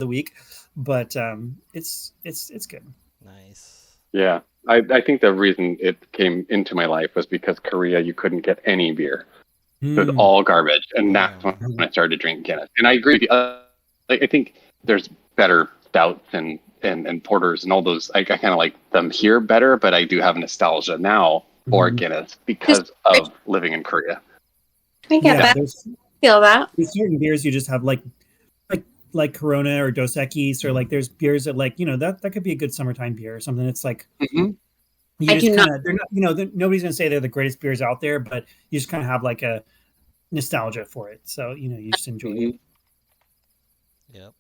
the week, but it's good. Nice. Yeah. I think the reason it came into my life was because Korea, you couldn't get any beer. It was all garbage. And that's when I started to drink Guinness. And I agree with you. I think there's better stouts and porters and all those. I kind of like them here better, but I do have nostalgia now for Guinness because of living in Korea. I get that. Feel that. There's certain beers you just have like Corona or Dos Equis, or like there's beers that like that could be a good summertime beer or something. It's like they're not, nobody's gonna say they're the greatest beers out there, but you just kind of have like a nostalgia for it. So you just enjoy it. Yep.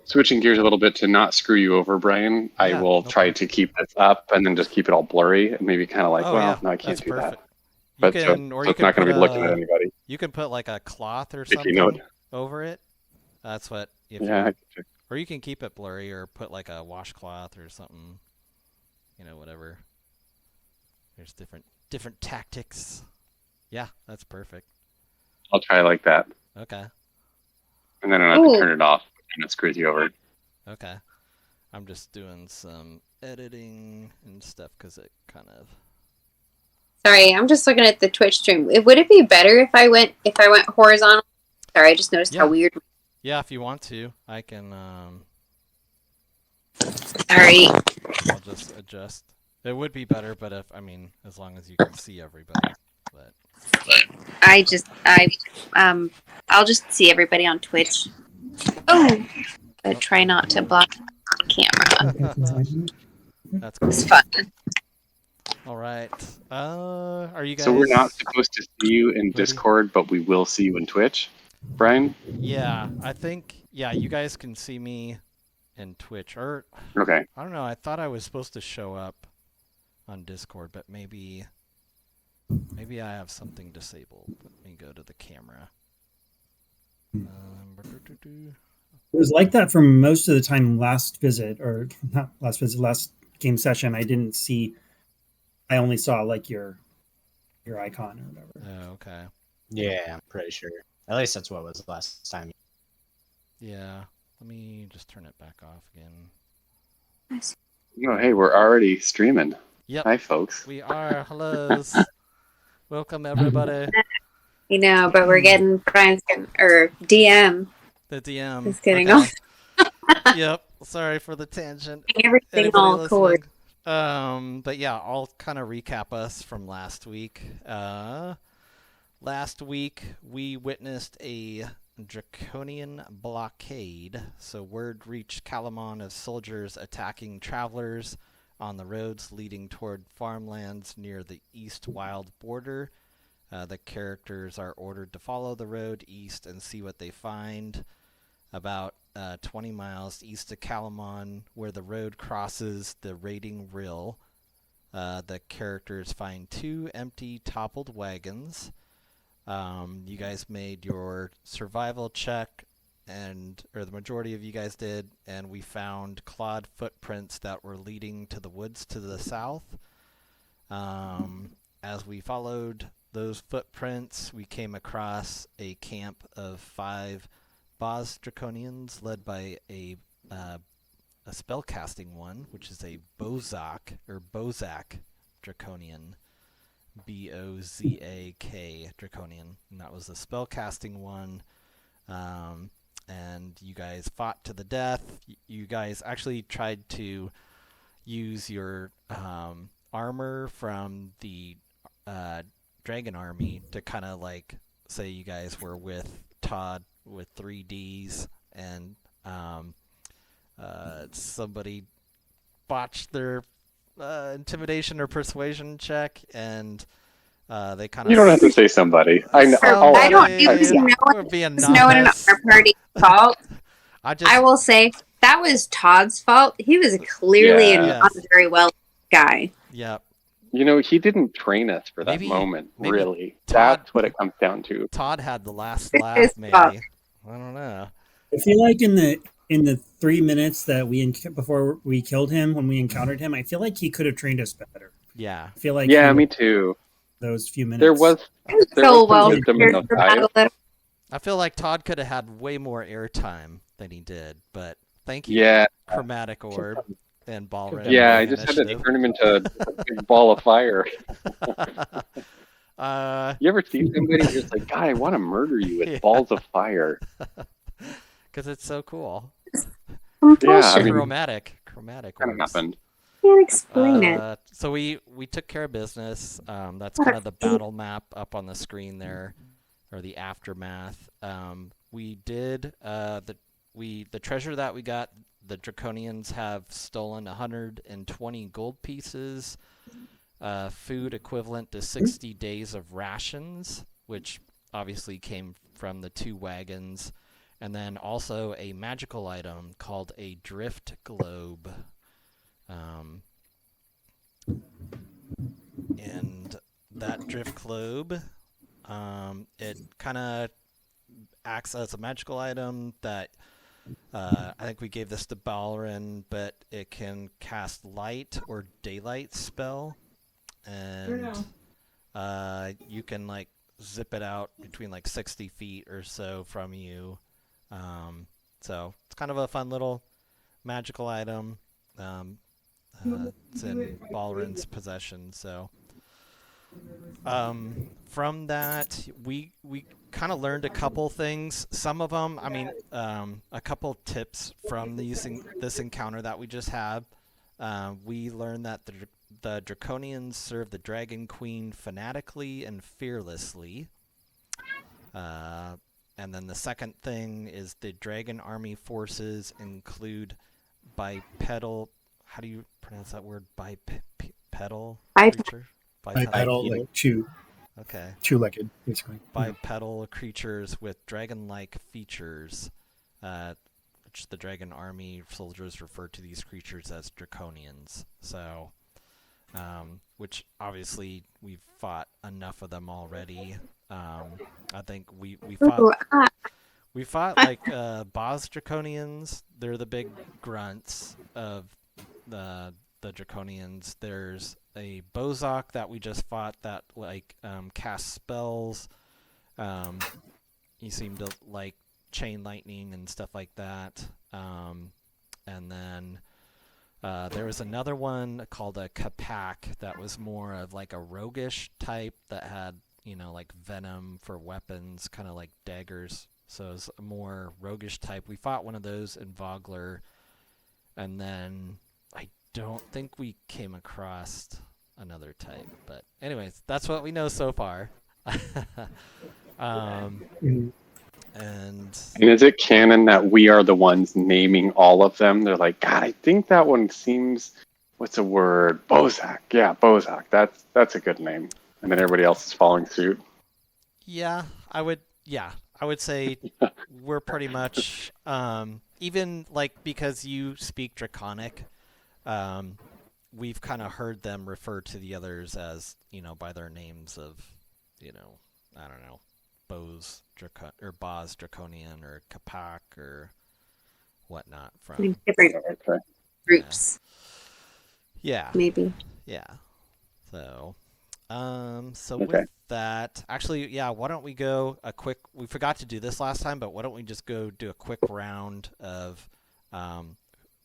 Switching gears a little bit to not screw you over, Brian, I will try to keep this up and then just keep it all blurry and maybe kind of like, no, I can't do that. But so it's not going to be looking at anybody. You can put like a cloth or something over it. That's what. Or you can keep it blurry or put like a washcloth or something. Whatever. There's different tactics. Yeah, that's perfect. I'll try like that. Okay. And then I don't have to turn it off, and it screws you over. Okay. I'm just doing some editing and stuff because it kind of. Sorry, I'm just looking at the Twitch stream. Would it be better if I went horizontal? Sorry, I just noticed how weird. Yeah, if you want to, I can. Sorry. I'll just adjust. It would be better, but as long as you can see everybody. But. I'll just see everybody on Twitch. Oh, but try not to block the camera. That's cool. It's fun. All right. Are you guys? So we're not supposed to see you in Discord, but we will see you in Twitch, Brian? Yeah, I think. Yeah, you guys can see me in Twitch, or okay. I don't know. I thought I was supposed to show up on Discord, but maybe I have something disabled. Let me go to the camera. It was like that for most of the time last game session. I only saw like your icon or whatever. Oh, okay. Yeah, I'm pretty sure. At least that's what it was last time. Yeah. Let me just turn it back off again. Oh, hey, we're already streaming. Yep. Hi, folks. We are. Hello. Welcome, everybody. But we're getting Brian's or DM. The DM. Is getting off. Yep. Sorry for the tangent. Everything all cord. But yeah, I'll kind of recap us from last week. Last week we witnessed a draconian blockade. So word reached Calamon of soldiers attacking travelers on the roads leading toward farmlands near the east wild border. The characters are ordered to follow the road east and see what they find. About 20 miles east of Calamon, where the road crosses the raiding rill, the characters find 2 empty toppled wagons. You guys made your survival check, or the majority of you guys did, and we found clawed footprints that were leading to the woods to the south. As we followed those footprints, we came across a camp of 5 Boz Draconians led by a spellcasting one, which is a Bozak Draconian. Bozak Draconian. And that was the spellcasting one. And you guys fought to the death. You guys actually tried to use your armor from the Dragon Army to kind of like say you guys were with Todd with 3Ds, and somebody botched their intimidation or persuasion check, and they kind of. You don't have to say somebody. I don't. It was no one in our party's fault. I will say that was Todd's fault. He was clearly not a very well guy. Yep. He didn't train us for that moment, really. Todd, that's what it comes down to. Todd had the last laugh, maybe. I don't know. I feel like in the 3 minutes that before we killed him, when we encountered him, I feel like he could have trained us better. Yeah. I feel like me too. Those few minutes. There was so well wisdom in those guys. I feel like Todd could have had way more airtime than he did, but thank you, Chromatic Orb and Ballrin. Yeah, I just had to turn him into a big ball of fire. You ever see somebody who's just like, God, I want to murder you with balls of fire? Because it's so cool. Yeah, I mean, chromatic kind of happened. Can't explain it. So we took care of business. That's kind of the battle map up on the screen there, or the aftermath. We did the treasure that we got. The Draconians have stolen 120 gold pieces, food equivalent to 60 days of rations, which obviously came from the 2 wagons, and then also a magical item called a drift globe. And that drift globe, it kind of acts as a magical item that I think we gave this to Balrin, but it can cast light or daylight spell, and you can like zip it out between like 60 feet or so from you. So it's kind of a fun little magical item. It's in Balrin's possession. So from that, we kind of learned a couple things. Some of them, I mean, a couple tips from this encounter that we just had. We learned that the Draconians serve the Dragon Queen fanatically and fearlessly. And then the second thing is the Dragon Army forces include bipedal. How do you pronounce that word? Bipedal creature? Bipedal, like two. Okay. Two-legged, basically. Bipedal creatures with dragon-like features, which the Dragon Army soldiers refer to these creatures as Draconians. So, which obviously we've fought enough of them already. I think we fought like Boz Draconians. They're the big grunts of the Draconians. There's a Bozok that we just fought that like casts spells. He seemed to like chain lightning and stuff like that. And then there was another one called a Kapak that was more of like a roguish type that had, you know, like venom for weapons, kind of like daggers. So it was a more roguish type. We fought one of those in Vogler, and then I don't think we came across another type. But anyways, that's what we know so far. And is it canon that we are the ones naming all of them? They're like, God, I think that one seems, what's a word? Bozak. Yeah, Bozak. That's a good name. And then everybody else is following suit. Yeah, I would say we're pretty much, even like because you speak Draconic, we've kind of heard them refer to the others as, you know, by their names of, you know, I don't know, Boz Draconian or Kapak or whatnot from different groups. Yeah. Maybe. Yeah. So, with that, actually, yeah, why don't we go we forgot to do this last time, but why don't we just go do a quick round of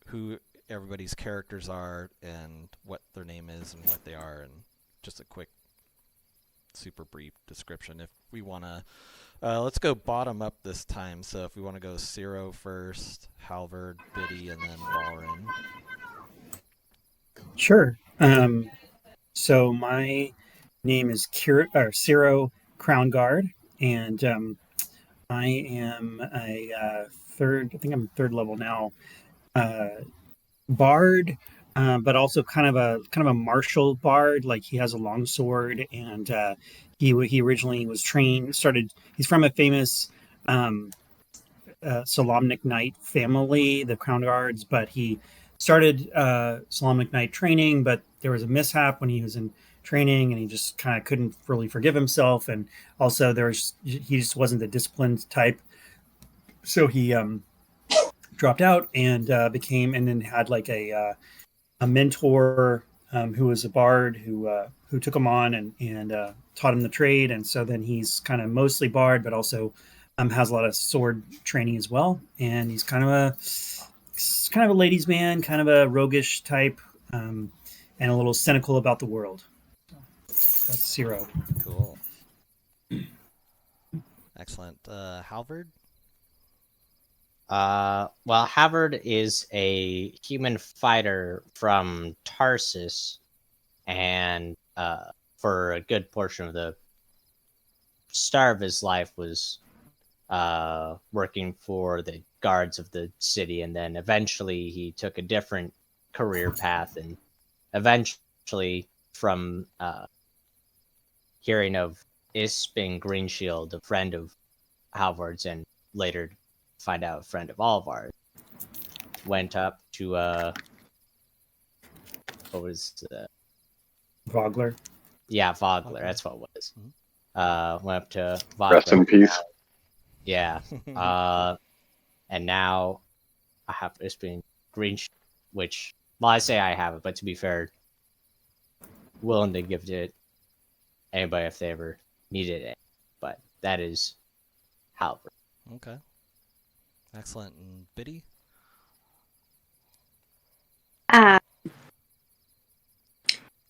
who everybody's characters are and what their name is and what they are, and just a quick, super brief description. If we want to, let's go bottom up this time. So if we want to go Ciro first, Halvard, Biddy, and then Balrin. Sure. So my name is Ciro Crownguard, and I am a third. I think I'm third level now. Bard, but also kind of a martial bard. Like he has a long sword, and he originally was trained. He's from a famous Solamnic Knight family, the Crown Guards, but he started Solamnic Knight training, but there was a mishap when he was in training, and he just kind of couldn't really forgive himself, and also he just wasn't the disciplined type, so he dropped out and then had like a mentor who was a bard who took him on and taught him the trade, and so then he's kind of mostly bard, but also has a lot of sword training as well, and he's kind of a ladies' man, kind of a roguish type, and a little cynical about the world. That's Zero. Cool. Excellent. Halvard? Well, Havard is a human fighter from Tarsus, and for a good portion of the start of his life was working for the guards of the city, and then eventually he took a different career path, and eventually from hearing of Ispin Greenshield, a friend of Halvard's, and later find out a friend of all of ours, went up to what was Vogler. Yeah, Vogler, that's what it was. Went up to Vogler. Rest in peace. Yeah. And now I have Ispin Greenshield, which, well, I say I have it, but to be fair, willing to give it to anybody if they ever needed it. But that is Halvard. Okay. Excellent. And Biddy?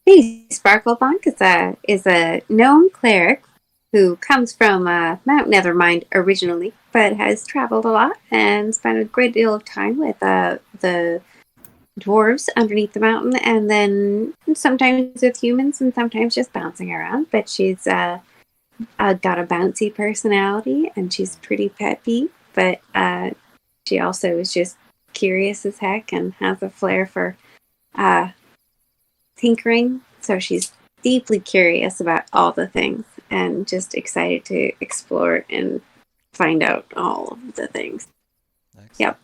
Sparklebonk is a gnome cleric who comes from Mount Nethermind originally, but has traveled a lot and spent a great deal of time with the dwarves underneath the mountain, and then sometimes with humans and sometimes just bouncing around. But she's got a bouncy personality, and she's pretty peppy, but she also is just curious as heck and has a flair for tinkering. So she's deeply curious about all the things and just excited to explore and find out all of the things. Excellent. Yep.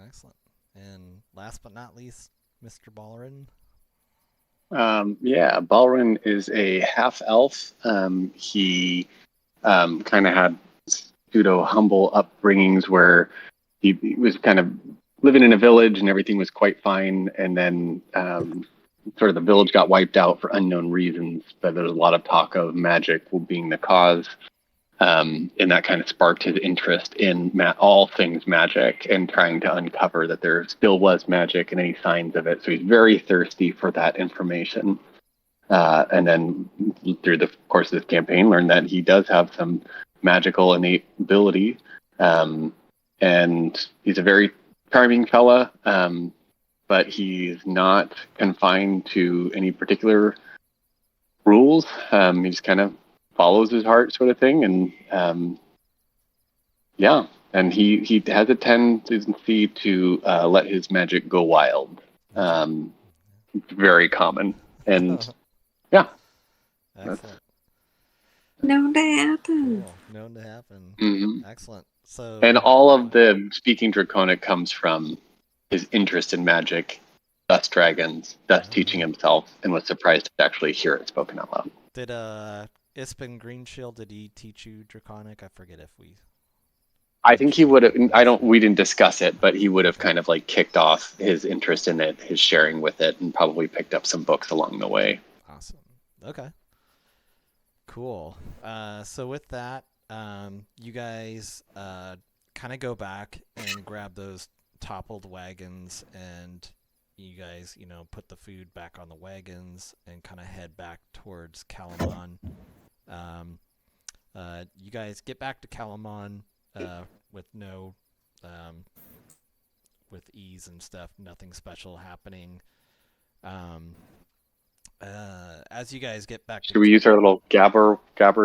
Excellent. And last but not least, Mr. Balrin. Yeah, Balrin is a half elf. He kind of had pseudo humble upbringings where he was kind of living in a village and everything was quite fine, and then sort of the village got wiped out for unknown reasons, but there was a lot of talk of magic being the cause, and that kind of sparked his interest in all things magic and trying to uncover that there still was magic and any signs of it. So he's very thirsty for that information, and then through the course of this campaign learned that he does have some magical innate ability, and he's a very charming fella, but he's not confined to any particular rules. He just kind of follows his heart, sort of thing, and yeah, and he has a tendency to let his magic go wild. It's very common, and yeah. Excellent. Known to happen. Cool. Known to happen. Mm-hmm. Excellent. So, and all of the speaking Draconic comes from his interest in magic, thus dragons, thus teaching himself, and was surprised to actually hear it spoken out loud. Did Ispin Greenshield, did he teach you Draconic? I forget if we... I think he would have, we didn't discuss it, but he would have kind of like kicked off his interest in it, his sharing with it, and probably picked up some books along the way. Awesome. Okay. Cool. So with that, you guys kind of go back and grab those toppled wagons, and you guys, put the food back on the wagons and kind of head back towards Calamon. You guys get back to Calamon with with ease and stuff, nothing special happening. As you guys get back, should we use our little gabber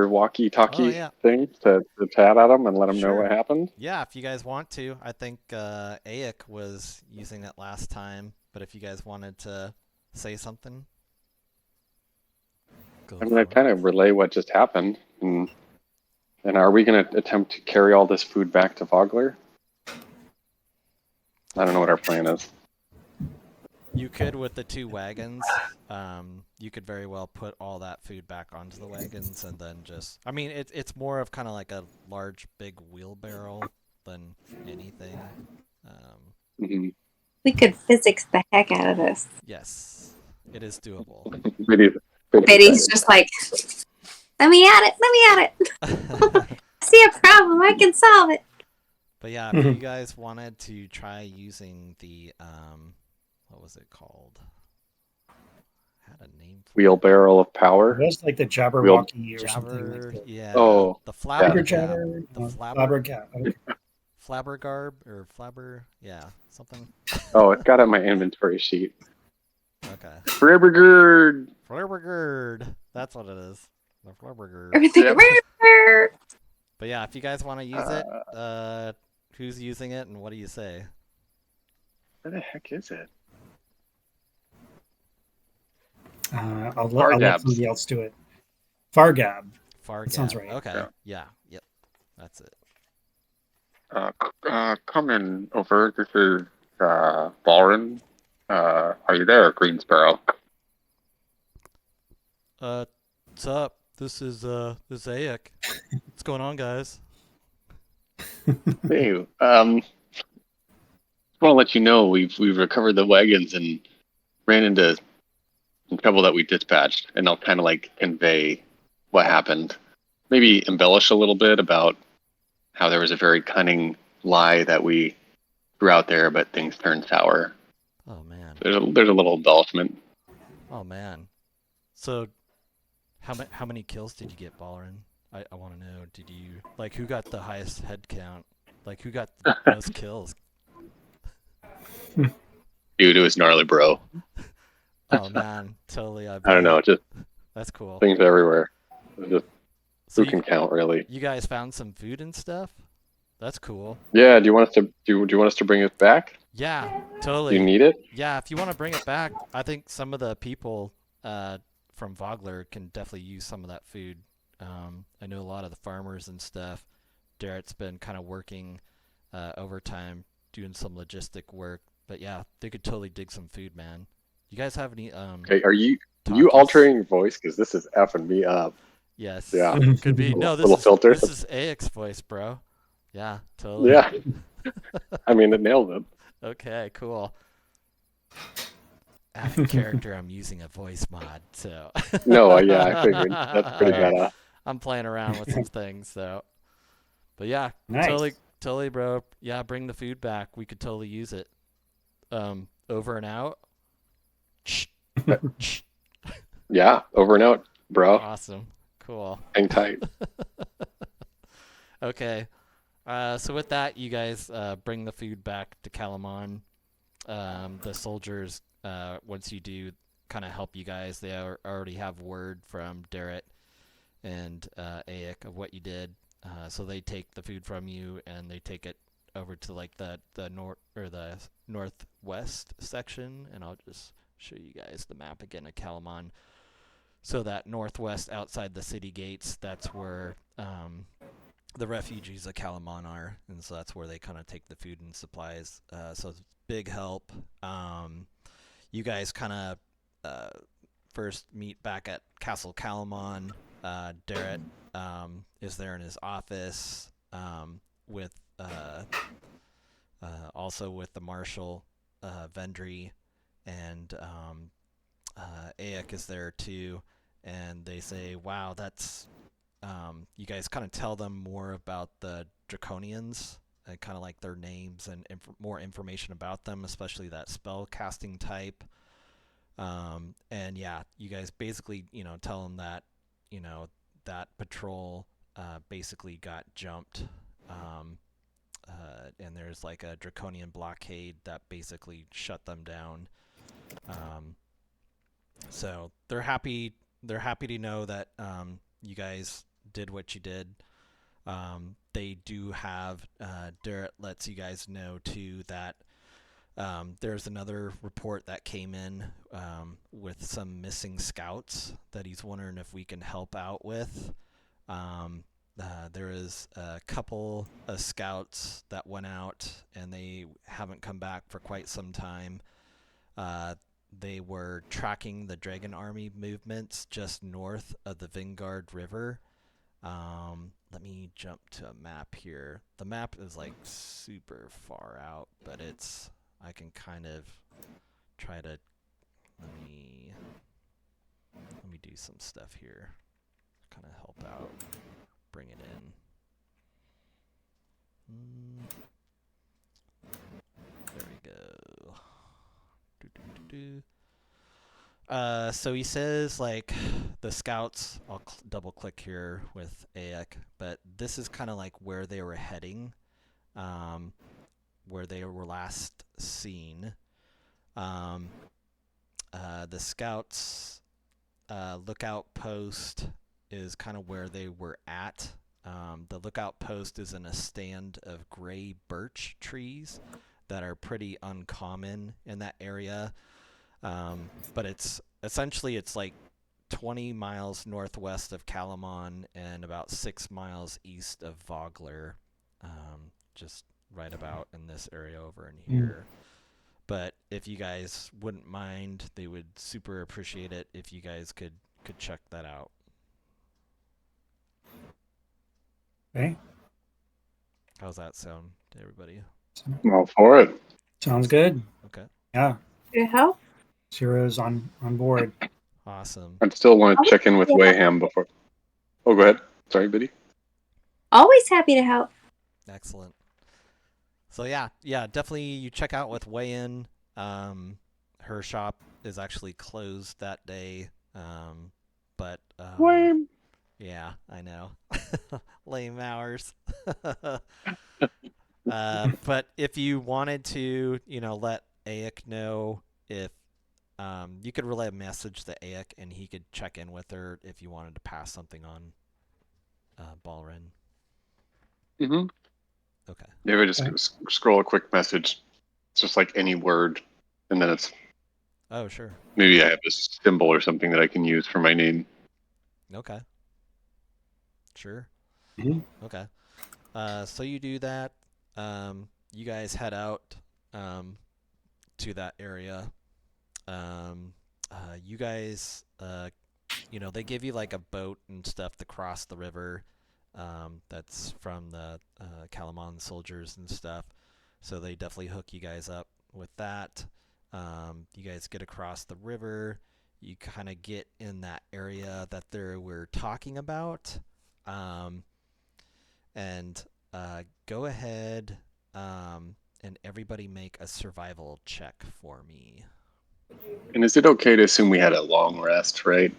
walkie-talkie thing to chat at them and let them know what happened? Yeah, if you guys want to. I think Aik was using it last time, but if you guys wanted to say something, I'm going to kind of relay what just happened. And are we going to attempt to carry all this food back to Vogler? I don't know what our plan is. You could with the 2 wagons. You could very well put all that food back onto the wagons and then just... I mean, it's more of kind of like a large, big wheelbarrow than anything. We could physics the heck out of this. Yes, it is doable. Betty's just like, let me at it. see a problem, I can solve it. But yeah, if you guys wanted to try using the what was it called? Had a name for Wheelbarrow of power. It was like the Jabberwocky or something like that. Yeah. Oh, the Flabber Flabbergab. Jabber. The Flabbergab. Okay. Flabbergarb or Flabber, yeah, something. Oh, it's got it on my inventory sheet. Okay. Flabbergird. Flabbergird. That's what it is. The Flabbergird. Yep. But yeah, if you guys want to use it, who's using it and what do you say? Where the heck is it? I'll let somebody else do it. Fargab. Fargab. That sounds right. Okay. Yeah. Yep. That's it. Come in over. This is Balrin. Are you there, Green Sparrow? What's up? This is Ayak. What's going on, guys? Hey, just want to let you know we've recovered the wagons and ran into some trouble that we dispatched, and I'll kind of like convey what happened. Maybe embellish a little bit about how there was a very cunning lie that we threw out there, but things turned sour. Oh man. There's a little embellishment. Oh man. So, how many kills did you get, Balrin? I want to know. Did you who got the highest head count? Like who got the most kills? Dude, it was gnarly, bro. Oh man, totally. I don't know, just that's cool. things everywhere. Just So who can count, really? You guys found some food and stuff. That's cool. Yeah. Do you want us to do you want us to bring it back? Yeah, totally. Do you need it? Yeah, if you want to bring it back, I think some of the people from Vogler can definitely use some of that food. I know a lot of the farmers and stuff. Darrett's been kind of working overtime, doing some logistic work. But yeah, they could totally dig some food, man. You guys have any? Okay, are you Talkies? altering your voice? Because this is effing me up. Yes. Yeah. Could be. No, little filter. This is AX voice, bro. Yeah, totally. Yeah. I mean, it nailed it. Okay, cool. Out of character, I'm using a voice mod, so. No, yeah, I figured. That's pretty meta. I'm playing around with some things, so. But yeah, Nice. totally, bro. Yeah, bring the food back. We could totally use it. Over and out. Yeah, over and out, bro. Awesome. Cool. Hang tight. Okay. So with that, you guys bring the food back to Calamon. The soldiers, once you do, kind of help you guys. They already have word from Darrett and Ayak of what you did. So they take the food from you and they take it over to like the north or the northwest section. And I'll just show you guys the map again of Calamon. So that northwest outside the city gates, that's where the refugees of Calamon are, and so that's where they kind of take the food and supplies. So it's big help. You guys kind of first meet back at Castle Calamon. Darrett is there in his office with also with the Marshal Vendry, and Ayak is there too. And they say, "Wow, that's." You guys kind of tell them more about the Draconians, and kind of like their names and more information about them, especially that spell casting type. And yeah, you guys basically, tell them that, that patrol basically got jumped. And there's like a Draconian blockade that basically shut them down. So they're happy to know that you guys did what you did. They do have Darrett lets you guys know too that there's another report that came in with some missing scouts that he's wondering if we can help out with. There is a couple of scouts that went out and they haven't come back for quite some time. They were tracking the Dragon Army movements just north of the Vingard River. Let me jump to a map here. The map is like super far out, but I can kind of try to, let me do some stuff here. Kind of help out, bring it in. There we go. So he says, like, the scouts, I'll double click here with Aek, but this is kind of like where they were heading, where they were last seen. The scouts' lookout post is kind of where they were at. The lookout post is in a stand of gray birch trees that are pretty uncommon in that area. But it's like 20 miles northwest of Kalamon and about 6 miles east of Vogler, just right about in this area over in here. But if you guys wouldn't mind, they would super appreciate it if you guys could check that out. Okay. How's that sound to everybody? I'm all for it. Sounds good. Okay. Yeah. Your help? Zero's on board. Awesome. I'd still want to check in with Wayham before. Oh, go ahead. Sorry, Biddy. Always happy to help. Excellent. So yeah, definitely you check out with Weigh-In. Her shop is actually closed that day, but Lame. yeah, I know. Lame hours. But if you wanted to, let Aek know if you could relay a message to Aek and he could check in with her if you wanted to pass something on Balrin. Mm-hmm. Okay. Maybe I just scroll a quick message. It's just like any word, and then it's Oh, sure. maybe I have a symbol or something that I can use for my name. Okay. Sure. Mhm. Okay. So you do that. You guys head out to that area. You guys, they give you like a boat and stuff to cross the river. That's from the Kalamon soldiers and stuff. So they definitely hook you guys up with that. You guys get across the river. You kind of get in that area that they were talking about. And go ahead and everybody make a survival check for me. And is it okay to assume we had a long rest, right?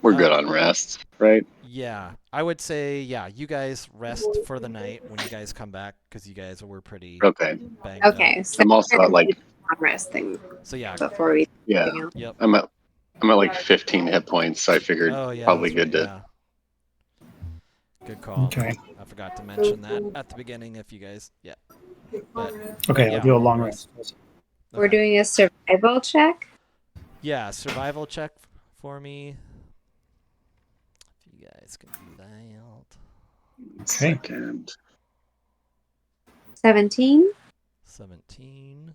We're good on rest, right? Yeah, I would say, you guys rest for the night when you guys come back because you guys were pretty banged up. Okay, so I'm also at like resting So yeah, before we. yep. I'm at like 15 hit points, so I figured probably good to. Good call. Okay. I forgot to mention that at the beginning if you guys, But Okay, I'll do a long rest. We're doing a survival check. Yeah, survival check for me. If you guys can do that. Okay. Second. 17. 17.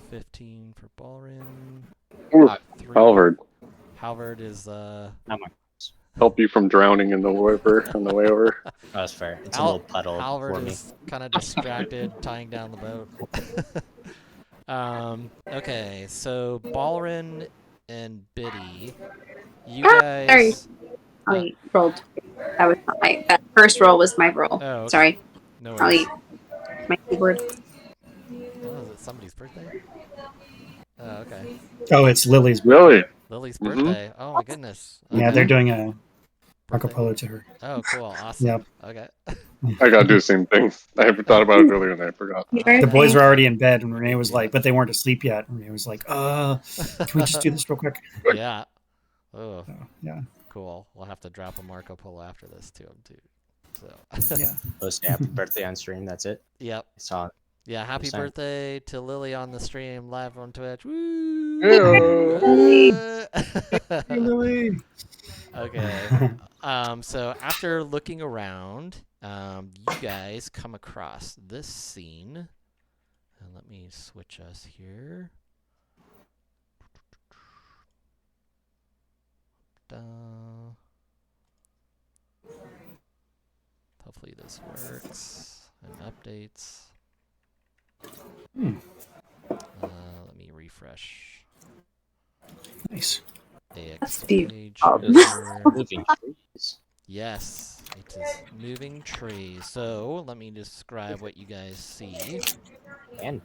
15 for Balrin. Halvard. Halvard is Not my help you from drowning in the river on the way over. Oh, that's fair. It's a little puddle Halvard for me. is kind of distracted tying down the boat. Okay, so Balrin and Biddy, you guys. Sorry. I rolled. That was not my. That first roll was my roll. Oh, okay. Sorry. No worries. My keyboard. Oh, is it somebody's birthday? Oh, okay. Oh, it's Lily's. Really? Lily's birthday. Oh my goodness. Okay. Yeah, they're doing a Marco Birthday. Polo to her. Oh, cool. Awesome. Yep. Okay. I gotta do the same thing. I haven't thought about it earlier and I forgot. The boys were already in bed, and Renee was like, but they weren't asleep yet. Renee was like, can we just do this real quick? Yeah. Oh, So, yeah. cool. We'll have to drop a Marco Polo after this to him too. So. Yeah. Post happy birthday on stream. That's it. Yep. I saw it. Yeah. Happy Sorry. birthday to Lily on the stream live on Twitch. Woo! Lily. Okay. So after looking around, you guys come across this scene. And let me switch us here. Hopefully this works and updates. Let me refresh. Nice. AX That's page. Moving trees. Yes, It is moving trees. So let me describe what you guys see. And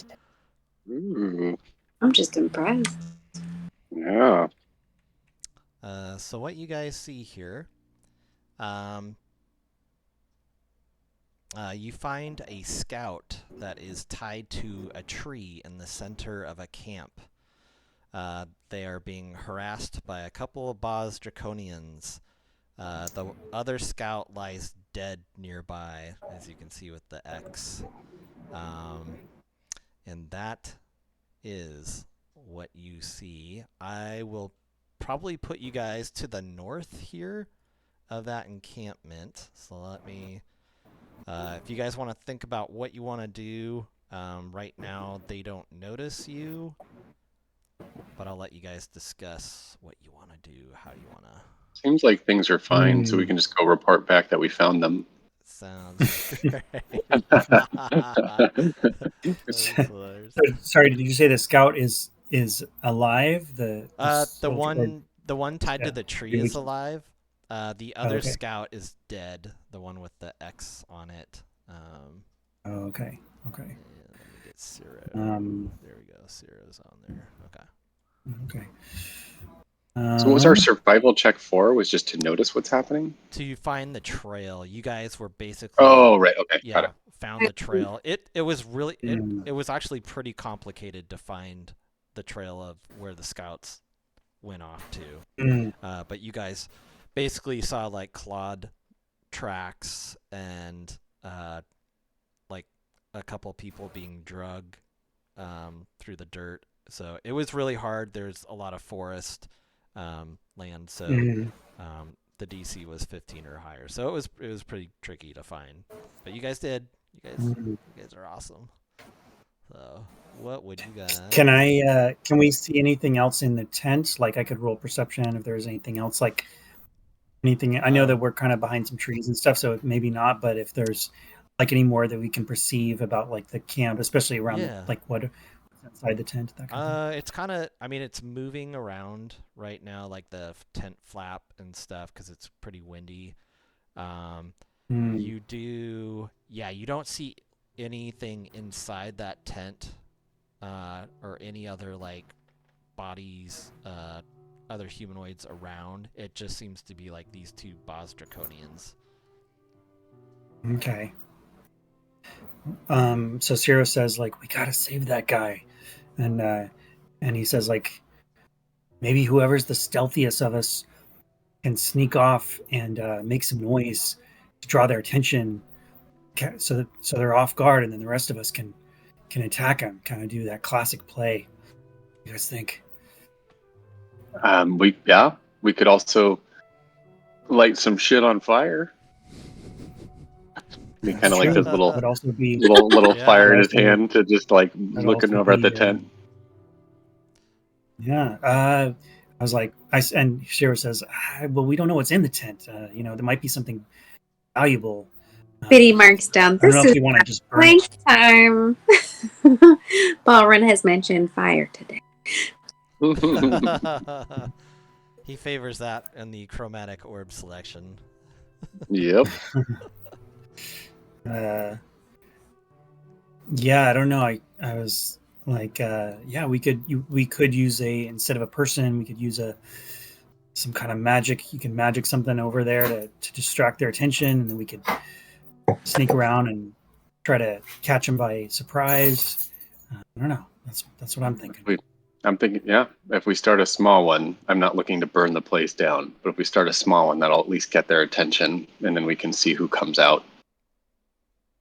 I'm just impressed. Yeah. So what you guys see here, you find a scout that is tied to a tree in the center of a camp. They are being harassed by a couple of Boz Draconians. The other scout lies dead nearby, as you can see with the X. And that is what you see. I will probably put you guys to the north here of that encampment. So let me, if you guys want to think about what you want to do, right now they don't notice you, but I'll let you guys discuss what you want to do, how you want to. Seems like things are fine, so we can just go report back that we found them. Sounds great. Sorry, did you say the scout is alive? The soldier, one tied to the tree is alive. The other okay. scout is dead. The one with the X on it. Okay. Let me get Ciro. There we go. Ciro's on there. Okay. So what was our survival check for? Was just to notice what's happening? To find the trail. You guys were basically. Oh, right. Okay. Yeah, Got it. found the trail. It was really it was actually pretty complicated to find the trail of where the scouts went off to. But you guys basically saw like clawed tracks and like a couple people being drugged through the dirt. So it was really hard. There's a lot of forest land, so the DC was 15 or higher. So it was pretty tricky to find. But you guys did. You guys are awesome. So what would you guys? Can we see anything else in the tent? Like I could roll perception if there's anything else, like anything. I know that we're kind of behind some trees and stuff, so maybe not. But if there's like any more that we can perceive about like the camp, especially around like what's inside the tent, that kind of thing. It's kind of. I mean, it's moving around right now, like the tent flap and stuff, because it's pretty windy. You do, you don't see anything inside that tent, or any other like bodies, other humanoids around. It just seems to be like these two Boz Draconians. Okay. So Ciro says like, we gotta save that guy, and he says like, maybe whoever's the stealthiest of us can sneak off and make some noise to draw their attention, so they're off guard, and then the rest of us can attack them. Kind of do that classic play. What do you guys think? We could also light some shit on fire. Be kind of like this little would also be little fire in his hand to just like looking over at the tent. I was like, and Shiro says, well, we don't know what's in the tent. There might be something valuable. Biddy marks down. I don't know if you want to just burn time. Ballrun has mentioned fire today. He favors that in the chromatic orb selection. Yep. I don't know. I was like, we could use instead of a person, we could use some kind of magic. You can magic something over there to distract their attention, and then we could sneak around and try to catch them by surprise. I don't know. That's what I'm thinking. I'm thinking, if we start a small one, I'm not looking to burn the place down, but if we start a small one, that'll at least get their attention, and then we can see who comes out.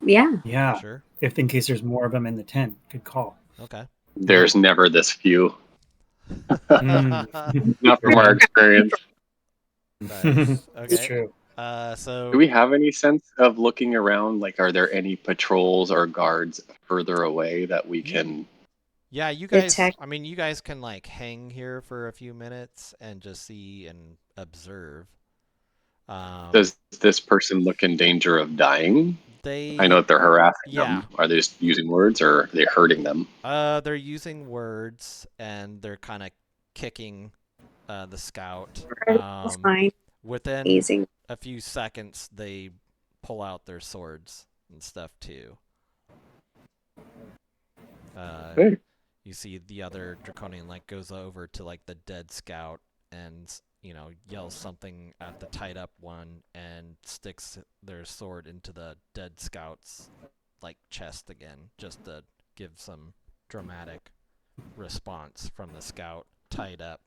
Yeah. Sure. If in case there's more of them in the tent, good call. Okay. There's never this few. Not from our experience. Nice. Okay. It's true. So do we have any sense of looking around? Like, are there any patrols or guards further away that we can? Yeah, you guys. I mean, you guys can like hang here for a few minutes and just see and observe. Does this person look in danger of dying? I know that they're harassing them. Are they just using words, or are they hurting them? They're using words, and they're kind of kicking the scout. Fine. Within Amazing. a few seconds, they pull out their swords and stuff too. Hey. You see the other Draconian like goes over to like the dead scout and yells something at the tied up one and sticks their sword into the dead scout's like chest again, just to give some dramatic response from the scout tied up.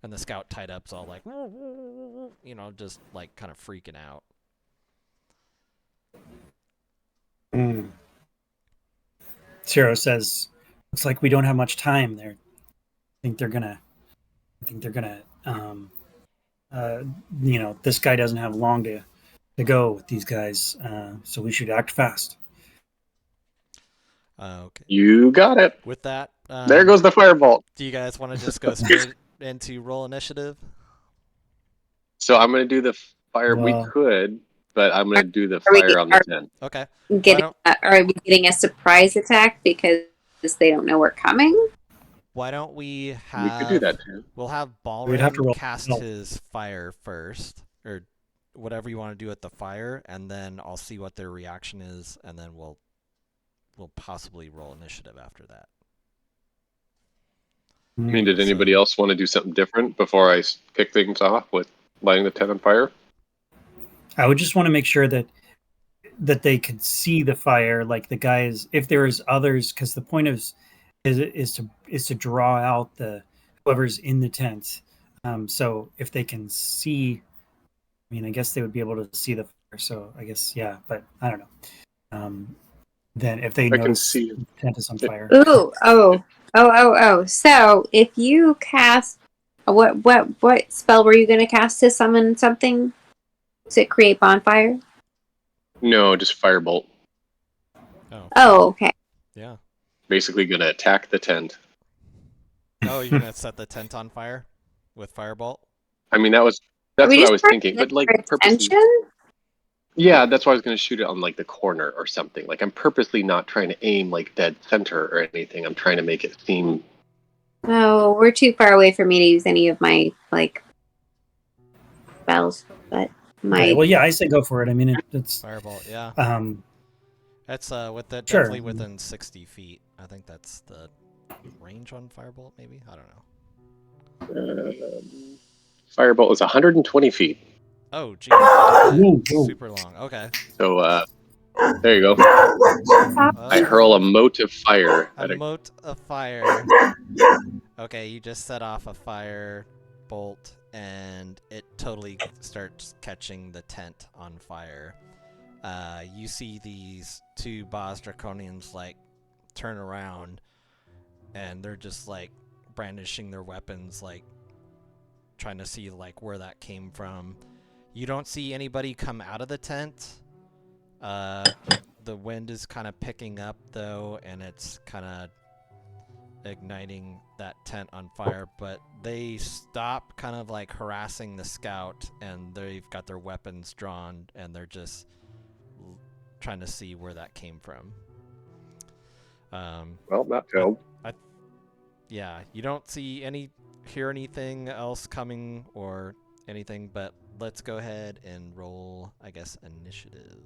And the scout tied up's all like, just like kind of freaking out. Ciro says, "Looks like we don't have much time. I think they're gonna. This guy doesn't have long to go with these guys, so we should act fast." Okay. You got it. With that, there goes the firebolt. Do you guys want to just go straight into roll initiative? So I'm going to do the fire. Well, we could, but I'm going to do the fire on the 10. Okay. Are we getting a surprise attack because they don't know we're coming? Why don't we have? We could do that too. We'll have We'd have to Balrin roll. cast No. his fire first, or whatever you want to do at the fire, and then I'll see what their reaction is, and then we'll possibly roll initiative after that. I mean, did anybody else want to do something different before I kick things off with lighting the 10 on fire? I would just want to make sure that they could see the fire, like the guys, if there is others, because the point is to draw out the whoever's in the tent. So if they can see, I mean, I guess they would be able to see the fire. So I guess, yeah, but I don't know. Then if they notice the tent is on fire. Oh. So if you cast, what spell were you going to cast to summon something? Does it create bonfire? No, just firebolt. Oh, okay. Yeah. Basically going to attack the tent. Oh, you're going to set the tent on fire with firebolt? I mean, that's what I was thinking. But like purposely. Yeah, that's why I was going to shoot it on like the corner or something. Like I'm purposely not trying to aim like dead center or anything. I'm trying to make it seem. Oh, we're too far away for me to use any of my like spells. But Okay, well, yeah, I say go for it. I mean, it's firebolt. Yeah. That's definitely within 60 feet. I think that's the range on firebolt. Maybe, I don't know. Firebolt is 120 feet. Oh, geez. Okay. Super long. Okay. So, there you go. I hurl a mote of fire. Mote of fire. Okay, you just set off a fire bolt, and it totally starts catching the tent on fire. You see these two Boss Draconians, like, turn around, and they're just, like, brandishing their weapons, like, trying to see, like, where that came from. You don't see anybody come out of the tent. The wind is kind of picking up, though, and it's kind of igniting that tent on fire. But they stop kind of like harassing the scout, and they've got their weapons drawn, and they're just trying to see where that came from. Well, that failed. Yeah, you don't hear anything else coming or anything, but let's go ahead and roll, I guess, initiative.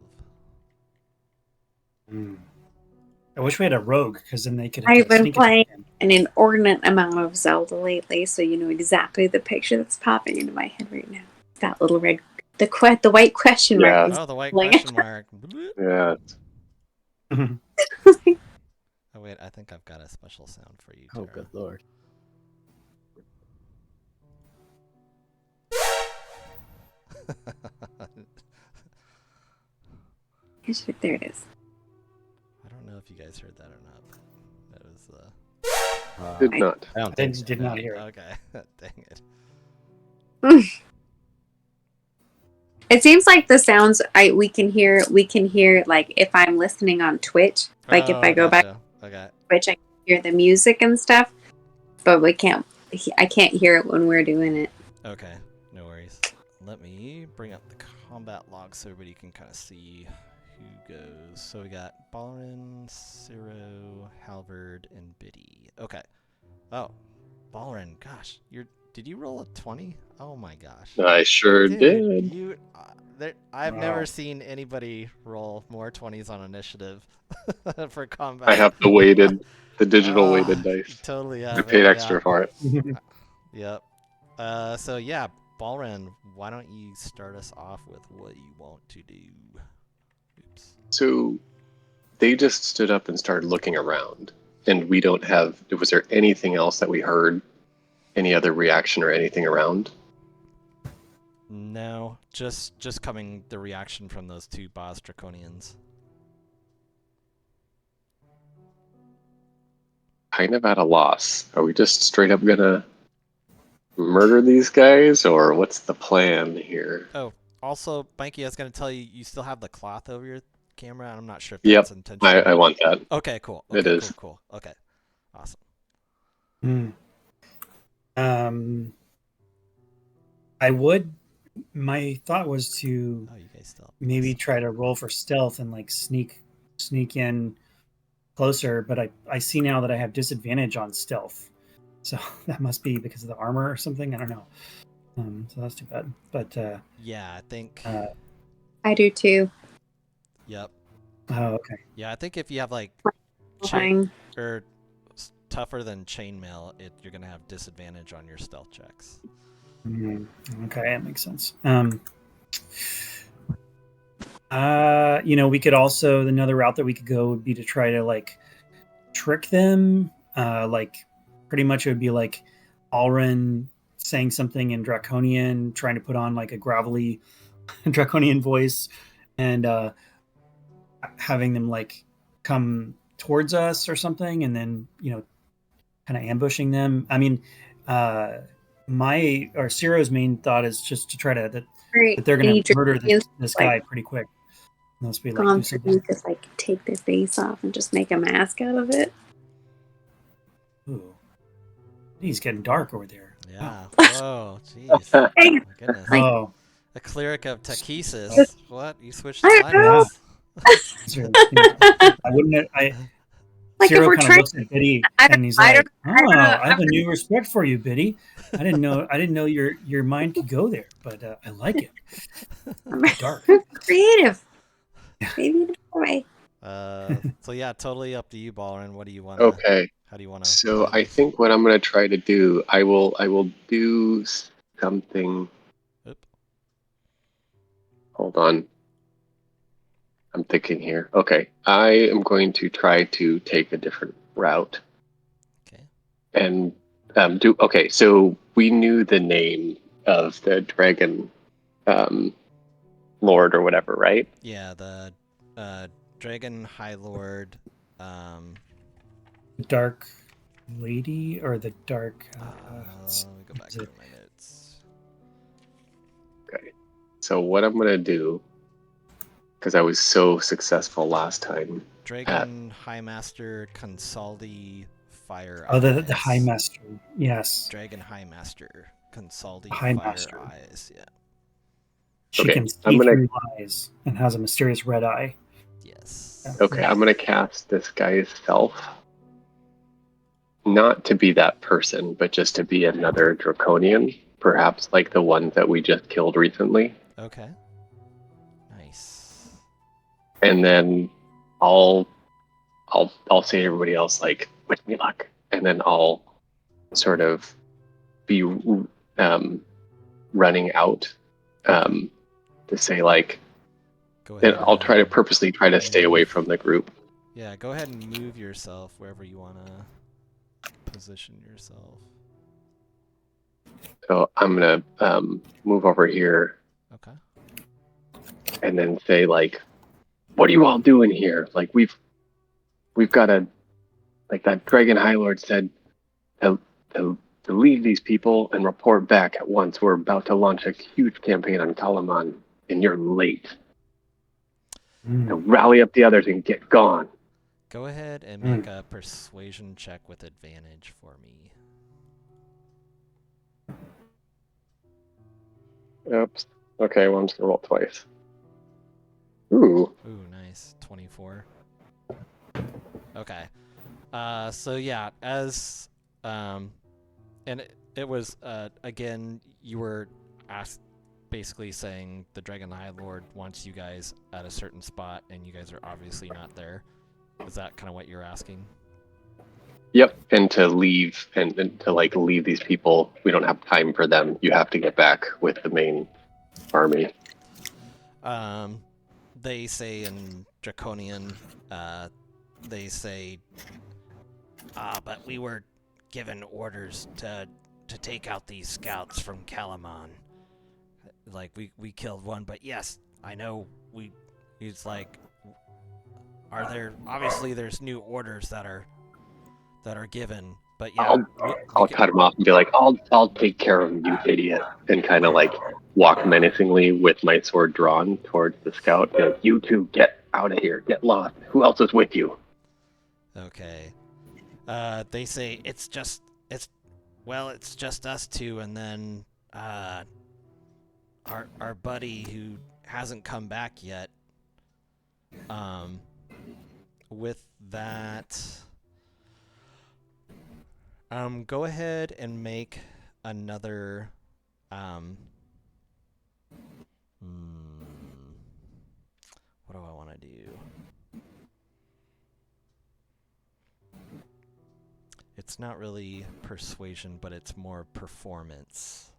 I wish we had a rogue, because then they could. I've been playing an inordinate amount of Zelda lately, so you know exactly the picture that's popping into my head right now. That little red, the white question mark. Oh, the white question mark. Yeah. Oh wait, I think I've got a special sound for you, Oh, Tara. good lord. There it is. I don't know if you guys heard that or not. That was Did not. I don't think so. Did not hear it. okay. Dang it. It seems like the sounds we can hear like if I'm listening on Twitch, like if I go back to Twitch, I can hear the music and stuff, but I can't hear it when we're doing it. Okay, no worries. Let me bring up the combat log so everybody can kind of see who goes. So we got Balrin, Ciro, Halvard, and Biddy. Okay. Oh, Balrin, gosh, did you roll a 20? Oh my gosh. I sure Dude, did. you I've Wow. never seen anybody roll more 20s on initiative for combat. I have the digital weighted You dice. totally I have paid it, extra for it. Yep. So yeah, Balrin, why don't you start us off with what you want to do? Oops. So they just stood up and started looking around, and we don't have. Was there anything else that we heard? Any other reaction or anything around? No, just coming the reaction from those two boss draconians. Kind of at a loss. Are we just straight up gonna murder these guys, or what's the plan here? Oh, also, Mikey, I was gonna tell you, you still have the cloth over your camera, and I'm not sure if Yep, that's intentional. I want that. Okay, cool. It Okay, is. cool. Okay, awesome. I would. My thought was to Oh, you guys still maybe try to roll for stealth and like sneak in closer, but I see now that I have disadvantage on stealth, so that must be because of the armor or something. I don't know. So that's too bad. But yeah, I think. I do too. Yep. Oh, okay. Yeah, I think if you have like Fine. or tougher than chainmail, you're gonna have disadvantage on your stealth checks. Okay, that makes sense. We could also, another route that we could go would be to try to like trick them. Like pretty much it would be like Alrin saying something in Draconian, trying to put on like a gravelly Draconian voice, and having them like come towards us or something, and then kind of ambushing them. I mean, Ciro's main thought is just to try to that Right. they're gonna Any murder dragons, this like, guy pretty quick. Unless we like gone do through, something. just like take their face off and just make a mask out of it. Ooh, he's getting dark over there. Yeah. Whoa. Jeez. Oh, my goodness. Like- Oh, A cleric of Takesis. Oh. What? You switched I to know. I wouldn't. Like, if Ciro we're kind of trying, looks at Biddy I don't- and he's I like, don't- "Oh, I don't know. I have a new respect for you, Biddy. I didn't know your mind could go there, but I like it. I'm Dark." creative. Maybe in a way. So yeah, totally up to you, Balrin. What do you want? Okay. How do you want to? So I think what I'm gonna try to do, I will do something. Oop. Hold on. I'm thinking here. Okay, I am going to try to take a different route. Okay. And do okay. So we knew the name of the dragon lord or whatever, right? Yeah, the Dragon High Lord. Dark lady or the dark. Let me go back to my notes. Okay. So what I'm gonna do, because I was so successful last time. Dragon High Master Consaldi Fire Oh, Eyes. the High Master. Yes. Dragon High Master Consaldi High Fire Master. Eyes. Yeah. She Okay, can see I'm gonna- through lies and has a mysterious red eye. Yes. Okay, I'm gonna cast this guy's self. Not to be that person, but just to be another draconian, perhaps like the one that we just killed recently. Okay. Nice. And then I'll say to everybody else like, "Wish me luck," and then I'll sort of be running out to say like, Go and ahead. I'll try to purposely try to stay away from the group. Yeah, go ahead and move yourself wherever you want to position yourself. So I'm gonna move over here Okay. and then say like, "What are you all doing here? Like we've got a, like that Dragon High Lord said to leave these people and report back at once. We're about to launch a huge campaign on Kalaman, and you're late. So rally up the others and get gone." Go ahead and make a persuasion check with advantage for me. Oops. Okay, well I'm just gonna roll twice. Ooh. Ooh, nice. 24. Okay. So yeah, as And it was again, you were asked, basically saying the Dragon High Lord wants you guys at a certain spot, and you guys are obviously not there. Is that kind of what you're asking? Yep, and to leave and to like leave these people, we don't have time for them. You have to get back with the main army. They say in Draconian, they say, but we were given orders to take out these scouts from Kalamon. Like we killed one, but yes, I know he's like, obviously there's new orders that are given, but yeah, I'll cut him off and be like, I'll take care of him, you idiot, and kind of like walk menacingly with my sword drawn towards the scout. Be like, you two, get out of here, get lost. Who else is with you? Okay. They say it's just us two, and then our buddy who hasn't come back yet. With that, go ahead and make another what do I want to do? It's not really persuasion, but it's more performance.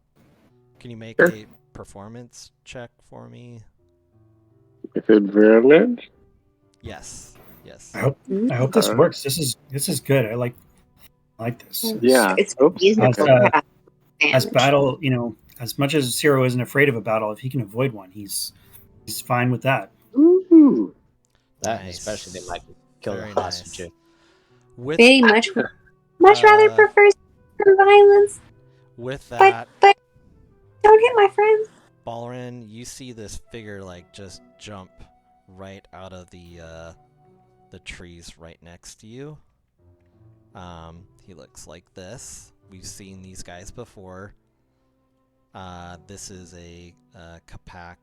Can you make a performance check for me? With advantage? Yes. I hope this works. This is good. I like this. Yeah. It's as battle, as much as Ciro isn't afraid of a battle, if he can avoid one, he's fine with that. Ooh. That, Nice. especially they might kill Very the hostage. nice. With very much rather prefers violence. With that, But don't hit my friends. Balrin, you see this figure like just jump right out of the trees right next to you. He looks like this. We've seen these guys before. This is a Capac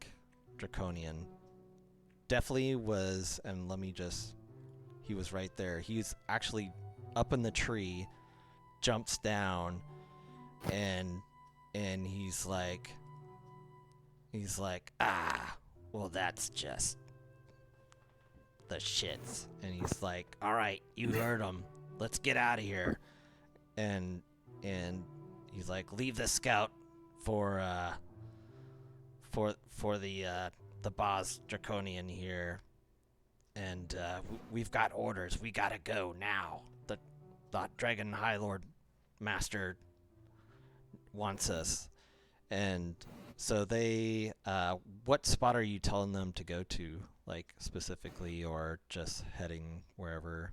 Draconian. Definitely was, and he was right there. He's actually up in the tree, jumps down, and he's like, well, that's just the shits. And he's like, all right, you heard him. Let's get out of here. And he's like, leave the scout for the boss Draconian here. And we've got orders. We gotta go now. The Dragon High Lord Master wants us. And so they, what spot are you telling them to go to, like specifically, or just heading wherever?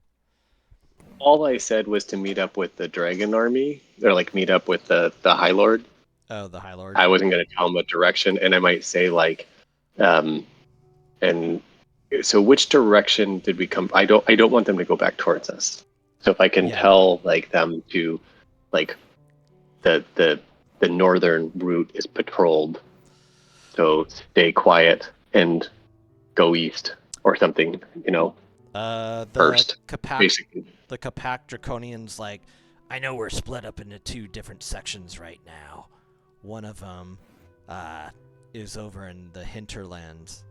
All I said was to meet up with the dragon army, or like meet up with the High Lord. Oh, the High Lord. I wasn't going to tell them a direction, and I might say like, and so which direction did we come? I don't want them to go back towards us. So if I can tell like them to, like, the northern route is patrolled, so stay quiet and go east or something, first. Basically, the Capac Draconian's like, I know we're split up into two different sections right now. One of them is over in the hinterlands,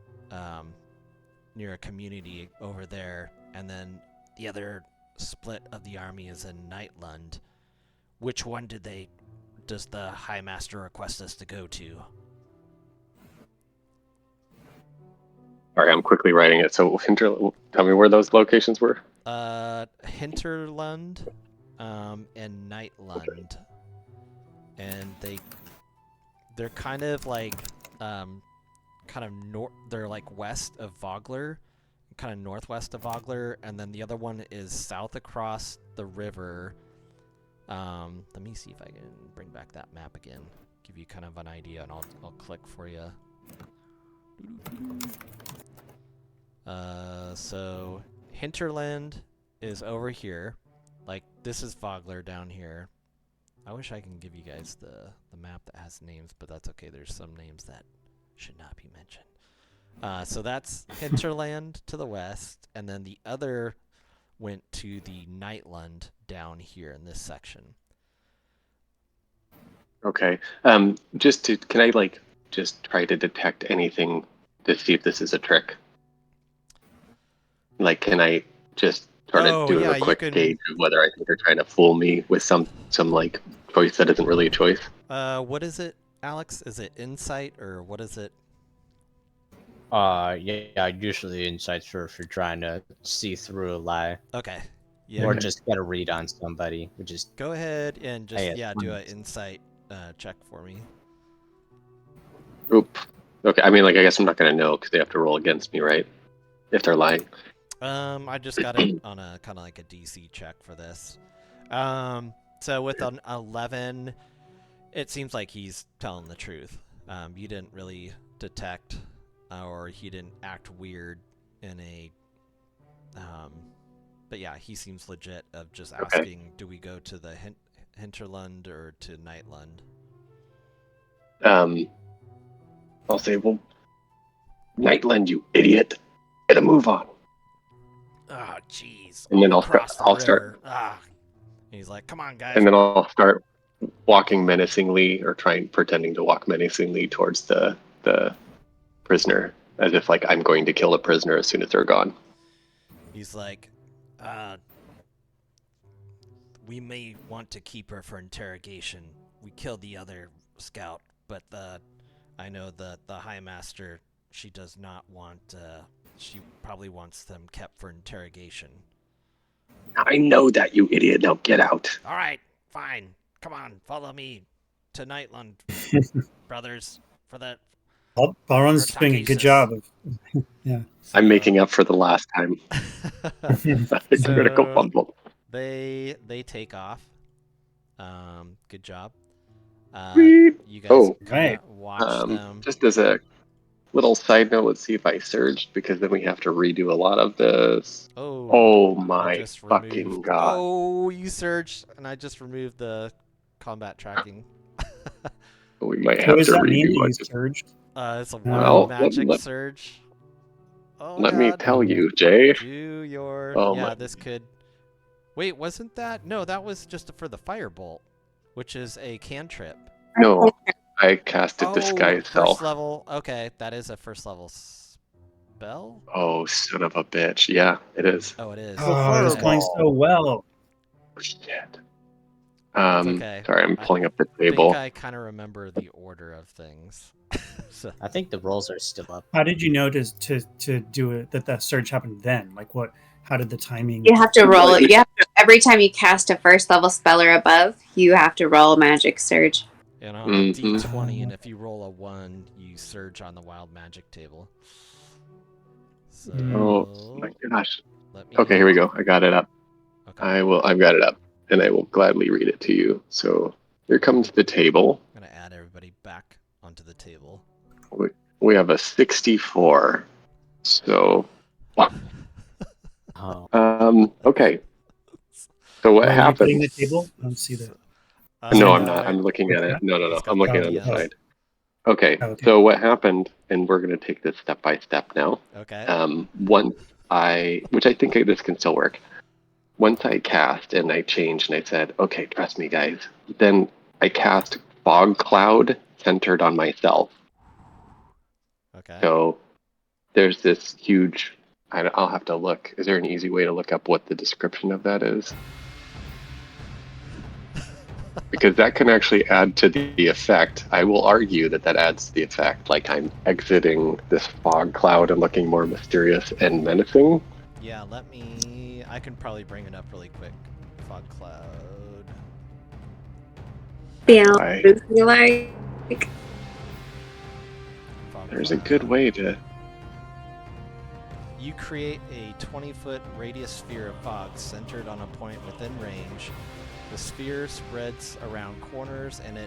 near a community over there, and then the other split of the army is in Nightland. Which one does the High Master request us to go to? All right, I'm quickly writing it. So, tell me where those locations were. Hinterland, and Nightland, and they're kind of like, they're like west of Vogler, kind of northwest of Vogler, and then the other one is south across the river. Let me see if I can bring back that map again, give you kind of an idea, and I'll click for you. So Hinterland is over here. Like, this is Vogler down here. I wish I can give you guys the map that has names, but that's okay. There's some names that should not be mentioned. So that's Hinterland to the west, and then the other went to the Nightland down here in this section. Okay. Can I just try to detect anything to see if this is a trick? Like, can I just sort of do a quick gauge of whether I think they're trying to fool me with some like choice that isn't really a choice? What is it, Alex? Is it insight or what is it? Yeah, usually insights for if you're trying to see through a lie. Okay. Yeah. Or just get a read on somebody, which is... Go ahead and just, do an insight check for me. Oop. Okay, I mean, I guess I'm not going to know because they have to roll against me, right? If they're lying. I just got it on a kind of like a DC check for this. So with an 11, it seems like he's telling the truth. You didn't really detect, or he didn't act weird in a. But yeah, he seems legit of just asking, do we go to the Hinterland or to Nightland? I'll say, well, Nightland, you idiot. Get a move on. Oh, jeez. And then I'll start. Ah. He's like, come on, guys. And then I'll start walking menacingly or pretending to walk menacingly towards the prisoner as if I'm going to kill the prisoner as soon as they're gone. He's like, we may want to keep her for interrogation. We killed the other scout, but I know the High Master, she does not want, she probably wants them kept for interrogation. I know that, you idiot. Now get out. All right, fine. Come on, follow me to Nightland, brothers, for that. Balron's doing a good job of, yeah. I'm making up for the last time. Critical fumble. They take off. Good job. You guys watch them. Just as a little side note, let's see if I surged, because then we have to redo a lot of this. Oh my fucking god. Oh, you surged, and I just removed the combat tracking. We might have to redo it. Surged? It's a wild magic surge. Oh, let me tell you, Jay. Do your... this could... Wait, wasn't that... No, that was just for the firebolt, which is a cantrip. No, I casted Disguise Self. First level. Okay, that is a first level spell? Oh, son of a bitch. Yeah, it is. Oh, it is. Oh, it's going so well. Oh, shit. Okay. Sorry, I'm pulling up the table. I think I kind of remember the order of things. So. I think the rolls are still up. How did you know to do it, that surge happened then? How did the timing... You have to roll it. Every time you cast a first level spell or above, you have to roll a magic surge. On a D20, and if you roll a 1, you surge on the wild magic table. So, oh my gosh. Okay, here we go. I got it up. Okay. I've got it up, and I will gladly read it to you. So here comes the table. I'm going to add everybody back onto the table. We have a 64. So... okay. So what happened? The table? I don't see that. No, I'm not. I'm looking at it. No. I'm looking on the side. Okay. So what happened, and we're going to take this step by step now. Okay. Which I think this can still work. Once I cast and I changed and I said, okay, trust me, guys. Then I cast Fog Cloud centered on myself. Okay. So there's this huge... I'll have to look. Is there an easy way to look up what the description of that is? Because that can actually add to the effect. I will argue that adds to the effect. I'm exiting this fog cloud and looking more mysterious and menacing. Yeah, I can probably bring it up really quick. Fog cloud. There's a good way to... You create a 20-foot radius sphere of fog centered on a point within range. The sphere spreads around corners, and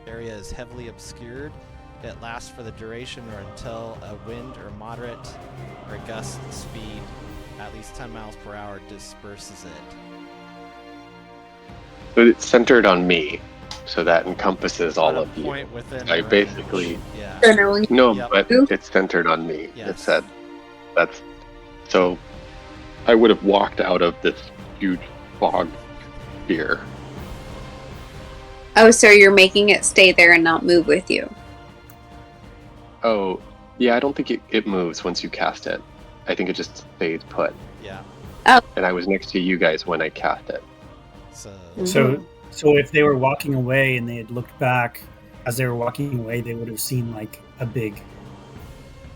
area is heavily obscured. It lasts for the duration or until a wind or moderate or gust speed, at least 10 miles per hour, disperses it. So it's centered on me, so that encompasses all of you. Point within I range. basically... Yeah. But it's centered on me. Yes. It said. So I would have walked out of this huge fog sphere. Oh, so you're making it stay there and not move with you. Oh, yeah, I don't think it moves once you cast it. I think it just stays put. Yeah. Oh. And I was next to you guys when I cast it. So if they were walking away and they had looked back, as they were walking away, they would have seen like a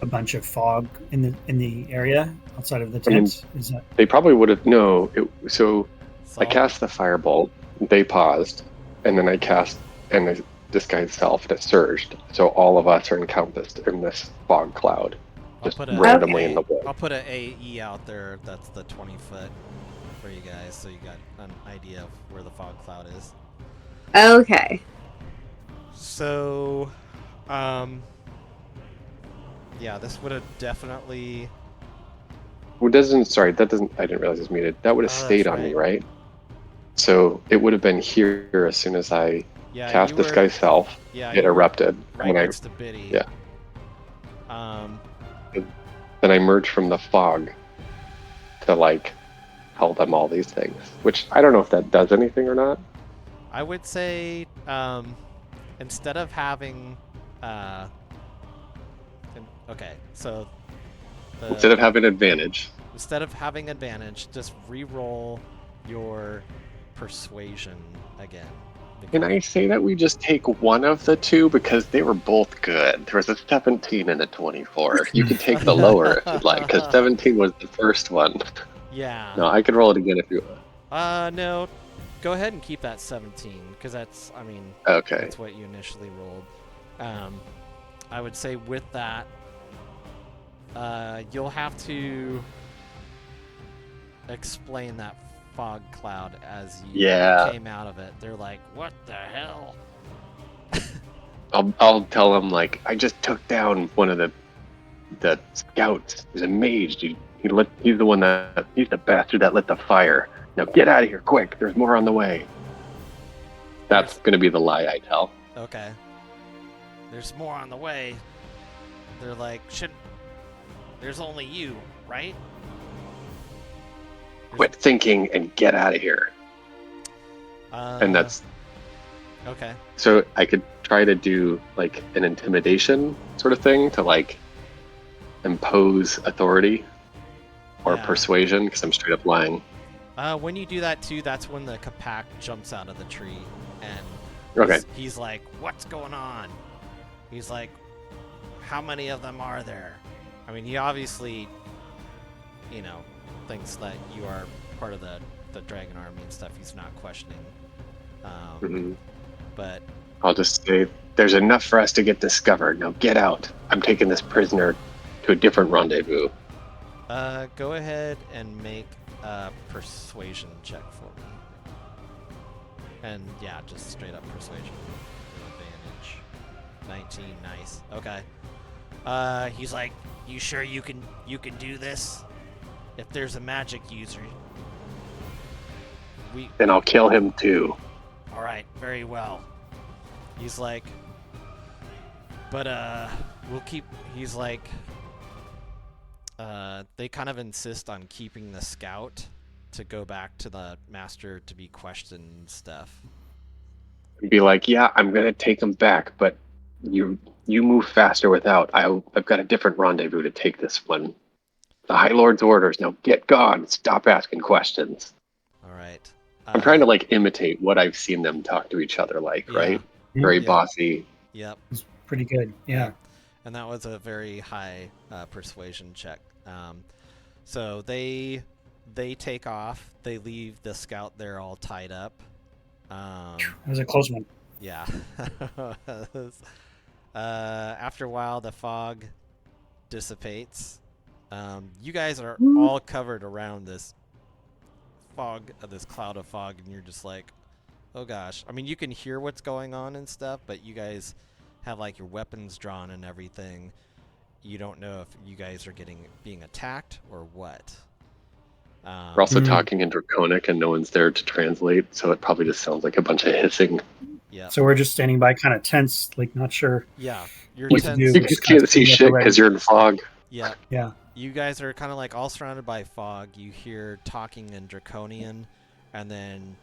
bunch of fog in the area outside of the tent. Is that? They probably would have. No. I cast the firebolt. They paused, and then I cast and disguise self, and it surged. So all of us are encompassed in this fog cloud, just randomly in the woods. I'll put an AE out there. That's the 20-foot for you guys, so you got an idea of where the fog cloud is. Okay. So, yeah, this would have definitely. Well, I didn't realize it was muted. That would have stayed on me, right? So it would have been here as soon as I cast disguise self. Yeah, it erupted. Right next to Biddy. Yeah. Then I merged from the fog to like tell them all these things, which I don't know if that does anything or not. I would say instead of having okay, so instead of having advantage, just re-roll your persuasion again. Can I say that we just take one of the two because they were both good? There was a 17 and a 24. You can take the lower if you'd like, because 17 was the first one. Yeah. No, I could roll it again if you want. No. Go ahead and keep that 17, because that's, okay. That's what you initially rolled. I would say with that, you'll have to explain that fog cloud as you came out of it. They're like, what the hell? I'll tell them, like, I just took down one of the scouts. He's a mage. He's the bastard that lit the fire. Now get out of here, quick. There's more on the way. That's going to be the lie I tell. Okay. There's more on the way. They're like, there's only you, right? Quit thinking and get out of here. And that's... Okay. So I could try to do, like, an intimidation sort of thing to, like, impose authority or persuasion, because I'm straight up lying. When you do that, too, that's when the Kapak jumps out of the tree, and he's like, what's going on? He's like, how many of them are there? I mean, he obviously, thinks that you are part of the dragon army and stuff. He's not questioning. But I'll just say, there's enough for us to get discovered. Now get out. I'm taking this prisoner to a different rendezvous. Go ahead and make a persuasion check for me. And yeah, just straight up persuasion. Advantage. 19, nice. Okay. He's like, you sure you can do this? If there's a magic user, then I'll kill him too. All right, very well. He's like, but we'll keep. He's like, they kind of insist on keeping the scout to go back to the master to be questioned and stuff. Be like, yeah, I'm gonna take him back, but you move faster without. I've got a different rendezvous to take this one. The High Lord's orders. Now get gone. Stop asking questions. All right. I'm trying to like imitate what I've seen them talk to each other like, right? Very bossy. Yep. It's pretty good. Yeah. And that was a very high persuasion check. So they take off. They leave the scout there all tied up. That was a close one. Yeah. After a while, the fog dissipates. You guys are all covered around this fog, this cloud of fog, and you're just like, oh gosh. I mean, you can hear what's going on and stuff, but you guys have like your weapons drawn and everything. You don't know if you guys are being attacked or what. We're also talking in Draconic, and no one's there to translate, so it probably just sounds like a bunch of hissing. Yeah. So we're just standing by, kind of tense, like not sure. Yeah. You're what tense. to do. You just can't see shit because you're in fog. Yeah. Yeah. You guys are kind of like all surrounded by fog. You hear talking in Draconian, and then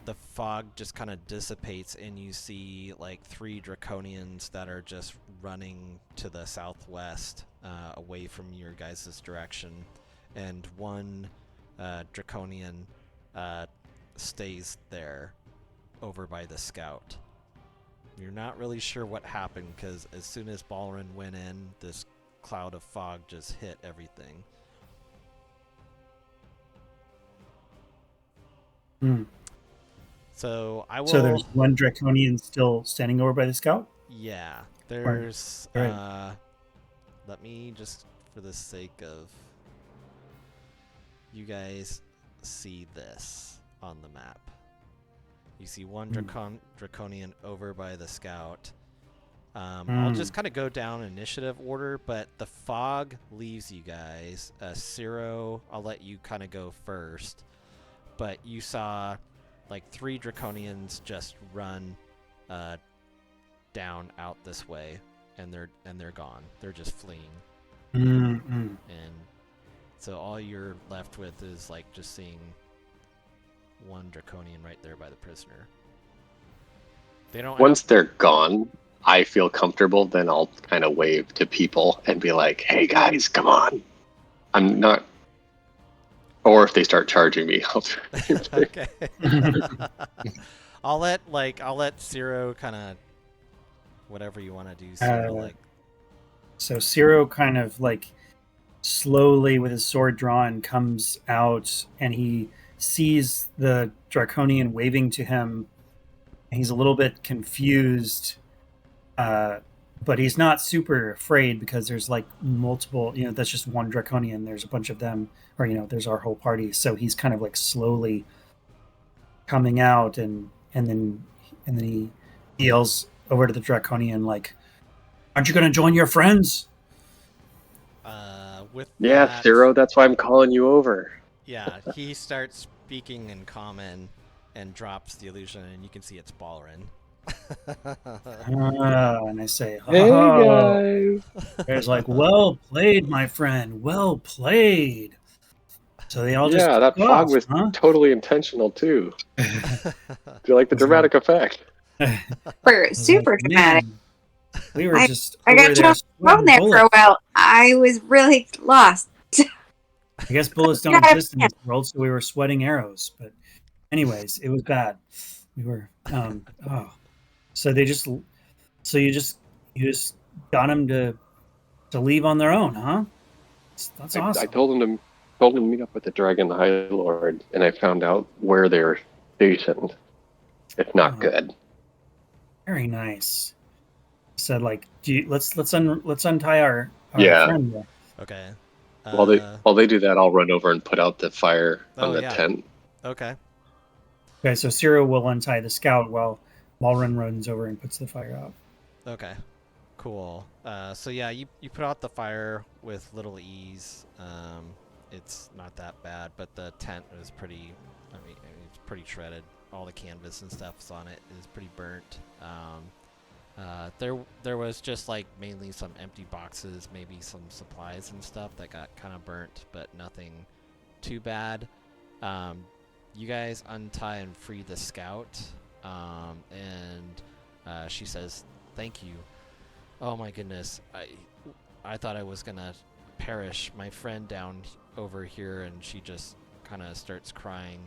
the fog just kind of dissipates, and you see like 3 draconians that are just running to the southwest, away from your guys' direction, and 1 draconian stays there over by the scout. You're not really sure what happened, because as soon as Balrin went in, this cloud of fog just hit everything. So I will. So there's 1 draconian still standing over by the scout? Yeah, there's. Right. Let me just, for the sake of you guys, see this on the map. You see 1 draconian over by the scout. I'll just kind of go down initiative order, but the fog leaves you guys. Ciro, I'll let you kind of go first. But you saw like 3 draconians just run down out this way, and they're gone. They're just fleeing. And so all you're left with is like just seeing 1 draconian right there by the prisoner. They don't. Once they're gone, I feel comfortable. Then I'll kind of wave to people and be like, "Hey guys, come on!" I'm not. Or if they start charging me, I'll. Okay. I'll let Ciro kind of whatever you want to do. Ciro, So Ciro kind of like slowly with his sword drawn comes out, and he sees the draconian waving to him. And he's a little bit confused, but he's not super afraid, because there's like multiple, that's just 1 draconian. There's a bunch of them, or there's our whole party. So he's kind of like slowly coming out, and then he yells over to the draconian like, "Aren't you going to join your friends?" Yeah, Ciro, that's why I'm calling you over. Yeah, he starts speaking in common and drops the illusion, and you can see it's Balrin. And I say, "Hey guys!" There's like, "Well played, my friend. Well played." So they all just that fog was totally intentional too. Do you like the dramatic effect? We're super dramatic. We were just. I got thrown there for a while. I was really lost. I guess bullets don't exist in this world, so we were sweating arrows. But, anyways, it was bad. We were. So they just. So you just got them to leave on their own, huh? That's awesome. I told them to meet up with the Dragon High Lord, and I found out where they're stationed. It's not good. Very nice. Said like, let's untie our friend there. Okay. While they do that, I'll run over and put out the fire on the tent. Okay. Okay, so Ciro will untie the scout while Balrin runs over and puts the fire out. Okay. Cool. So yeah, you put out the fire with little ease. It's not that bad, but the tent is pretty. I mean, it's pretty shredded. All the canvas and stuff's on it is pretty burnt. There was just like mainly some empty boxes, maybe some supplies and stuff that got kind of burnt, but nothing too bad. You guys untie and free the scout, and she says, "Thank you. Oh my goodness, I thought I was gonna perish. My friend down over here," and she just kind of starts crying,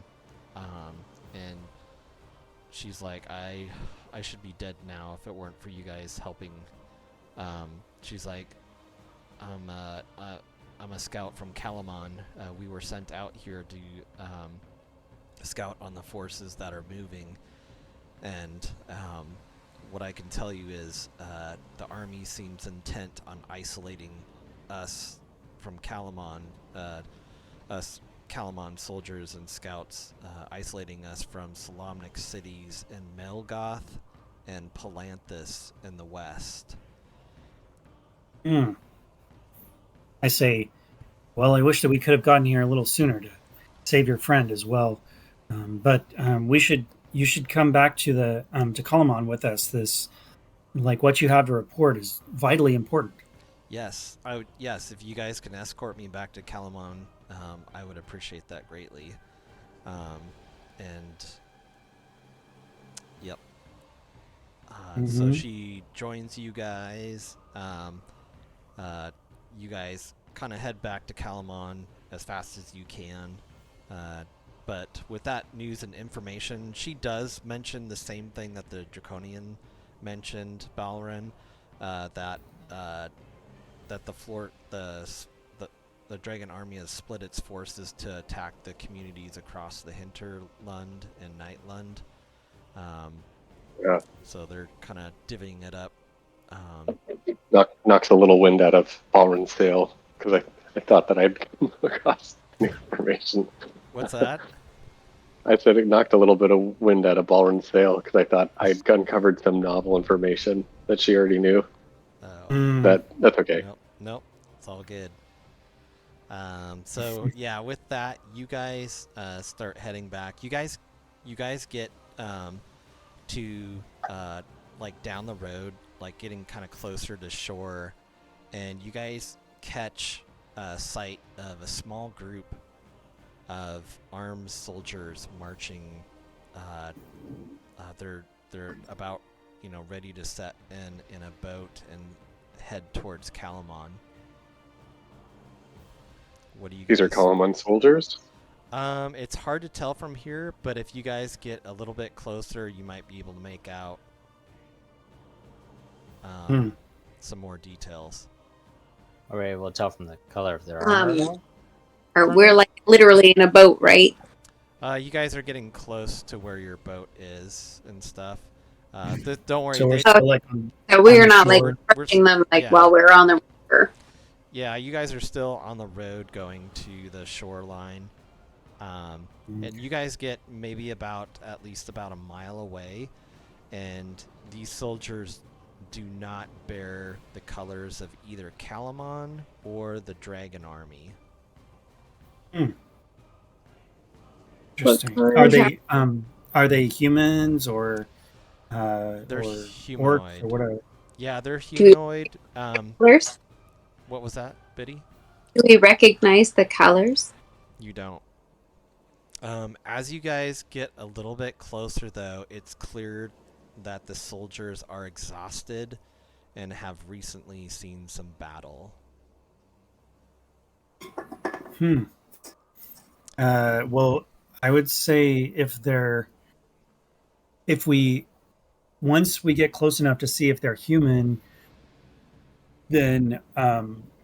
and she's like, I should be dead now if it weren't for you guys helping. She's like, I'm a scout from Calamon. We were sent out here to scout on the forces that are moving, and what I can tell you is the army seems intent on isolating us from Calamon, us Calamon soldiers and scouts, isolating us from Solamnic cities in Melgoth and Palanthus in the west. I say, well, I wish that we could have gotten here a little sooner to save your friend as well. But you should come back to the to Calamon with us. This, like, what you have to report is vitally important. Yes, yes, if you guys can escort me back to Calamon, I would appreciate that greatly. And Yep. Mm-hmm. So she joins you guys. You guys kind of head back to Calamon as fast as you can. But with that news and information, she does mention the same thing that the Draconian mentioned, Balrin, that the Dragon Army has split its forces to attack the communities across the Hinterland and Nightland. Yeah. So they're kind of divvying it up. Knocks a little wind out of Balrin's sail, because I thought that I'd come across new information. What's that? I said it knocked a little bit of wind out of Balrin's sail, because I thought I'd uncovered some novel information that she already knew. Oh. That's okay. Nope. It's all good. So yeah, with that, you guys start heading back. You guys get to like down the road, like getting kind of closer to shore, and you guys catch sight of a small group of armed soldiers marching. They're about ready to set in a boat and head towards Calamon. What do you guys... These are Calamon soldiers? It's hard to tell from here, but if you guys get a little bit closer, you might be able to make out some more details. Are we able to tell from the color of their armor? Or we're like literally in a boat, right? You guys are getting close to where your boat is and stuff. Don't worry. So we're still like so we're not like we're approaching them while we're on the river. Yeah, you guys are still on the road going to the shoreline. And you guys get maybe at least about a mile away, and these soldiers do not bear the colors of either Calamon or the Dragon Army. Interesting. Are they humans or they're or humanoid. orcs or whatever? Yeah, they're humanoid. Colors? What was that, Biddy? Do we recognize the colors? You don't. As you guys get a little bit closer, though, it's clear that the soldiers are exhausted and have recently seen some battle. Well, I would say once we get close enough to see if they're human, then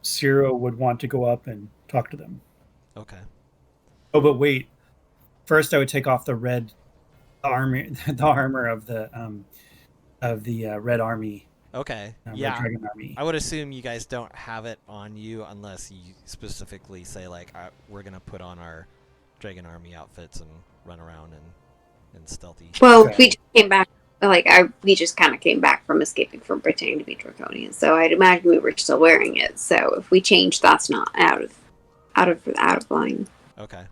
Ciro would want to go up and talk to them. Okay. Oh, but wait. First, I would take off the armor of the Red Army. Okay. Red Dragon Army. I would assume you guys don't have it on you unless you specifically say like, we're gonna put on our Dragon Army outfits and run around and stealthy. Well, we just came back. We just kind of came back from escaping from pretending to be Draconian, so I'd imagine we were still wearing it. So if we change, that's not out of line. Okay.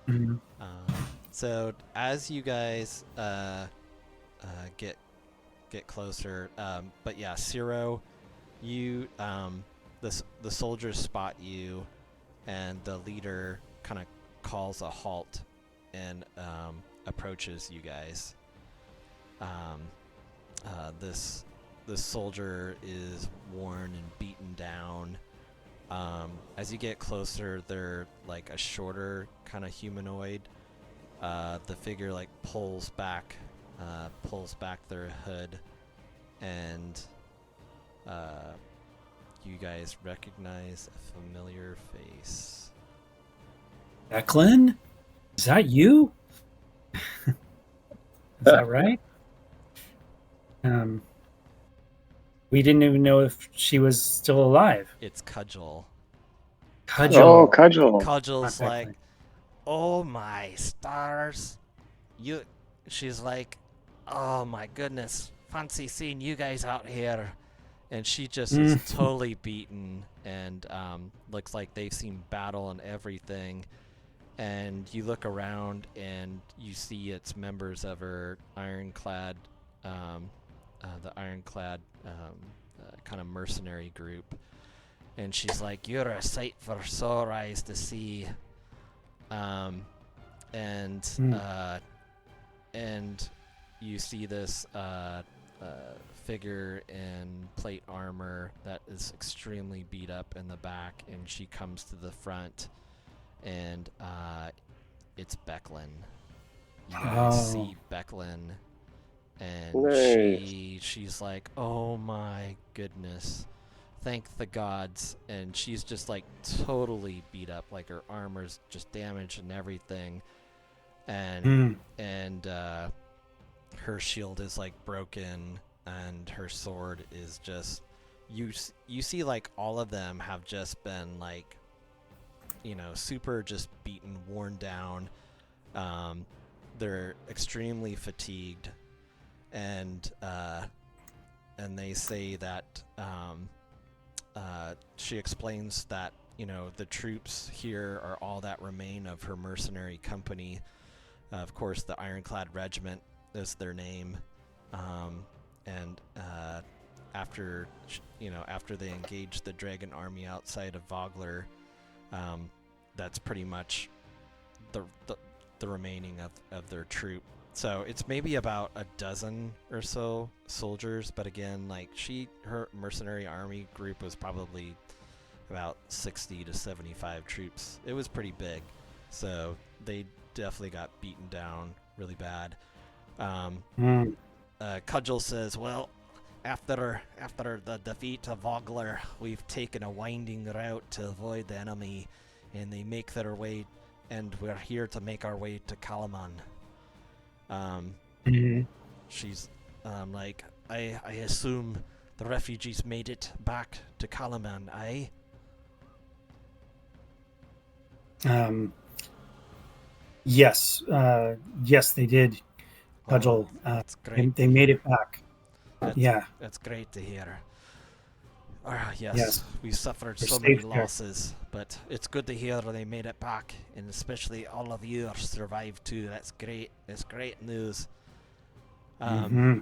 Mm-hmm. So as you guys get closer, but yeah, Ciro, you the soldiers spot you, and the leader kind of calls a halt and approaches you guys. This soldier is worn and beaten down. As you get closer, they're like a shorter kind of humanoid. The figure like pulls back their hood, and you guys recognize a familiar face. Declan? Is that you? Is that right? We didn't even know if she was still alive. It's Cudgel. Oh, Cudgel. Cudgel's like, oh my stars. She's like, oh my goodness, fancy seeing you guys out here. And she just is totally beaten, and looks like they've seen battle and everything. And you look around and you see it's members of her ironclad, the ironclad kind of mercenary group. And she's like, you're a sight for sore eyes to see. And you see this figure in plate armor that is extremely beat up in the back, and she comes to the front, and it's Becklin. You guys see Becklin, and she's like, "Oh my goodness, thank the gods!" And she's just like totally beat up, like her armor's just damaged and everything, and her shield is like broken, and her sword is just you see like all of them have just been like, you know, super just beaten, worn down. They're extremely fatigued, and they say that she explains that, you know, the troops here are all that remain of her mercenary company. Of course, the Ironclad Regiment is their name, and after they engage the dragon army outside of Vogler, that's pretty much the remaining of their troop. So it's maybe about a dozen or so soldiers, but again, like her mercenary army group was probably about 60 to 75 troops. It was pretty big, so they definitely got beaten down really bad. Cudgel says, "Well, after the defeat of Vogler, we've taken a winding route to avoid the enemy, and they make their way, and we're here to make our way to Kalaman." She's like, I assume the refugees made it back to Kalaman, eh? Yes, yes, they did. Cudgel. That's great. They made it back. That's great to hear. Yes, we suffered so many losses, but it's good to hear they made it back, and especially all of you have survived too. That's great. That's great news. Yes.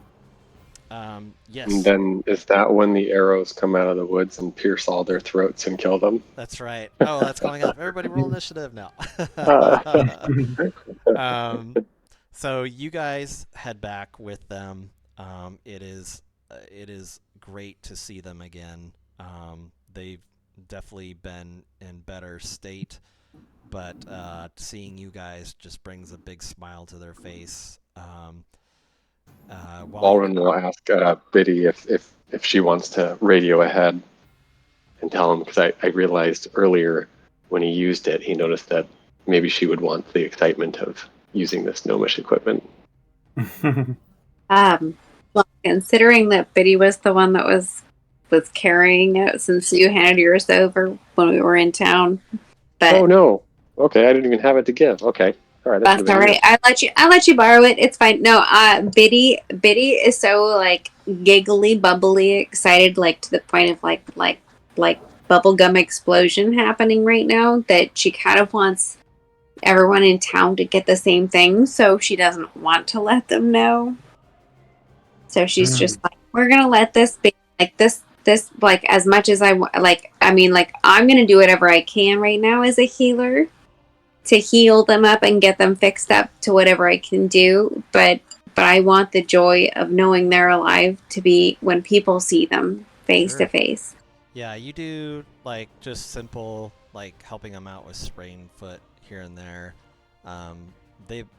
And then is that when the arrows come out of the woods and pierce all their throats and kill them? That's right. Oh, that's coming up. Everybody roll initiative now. So you guys head back with them. It is great to see them again. They've definitely been in better state, but seeing you guys just brings a big smile to their face. Walren will ask Biddy if she wants to radio ahead and tell him, because I realized earlier when he used it, he noticed that maybe she would want the excitement of using this gnomish equipment. Well, considering that Biddy was the one that was carrying it since you handed yours over when we were in town. But oh no! Okay, I didn't even have it to give. Okay, all right. That's all right. I let you borrow it. It's fine. No, Biddy is so like giggly, bubbly, excited, like to the point of like bubblegum explosion happening right now, that she kind of wants everyone in town to get the same thing, so she doesn't want to let them know. So she's just like, we're gonna let this be like this like, as much as I'm gonna do whatever I can right now as a healer to heal them up and get them fixed up to whatever I can do, but I want the joy of knowing they're alive to be when people see them face to face. Yeah, you do like just simple like helping them out with sprained foot here and there.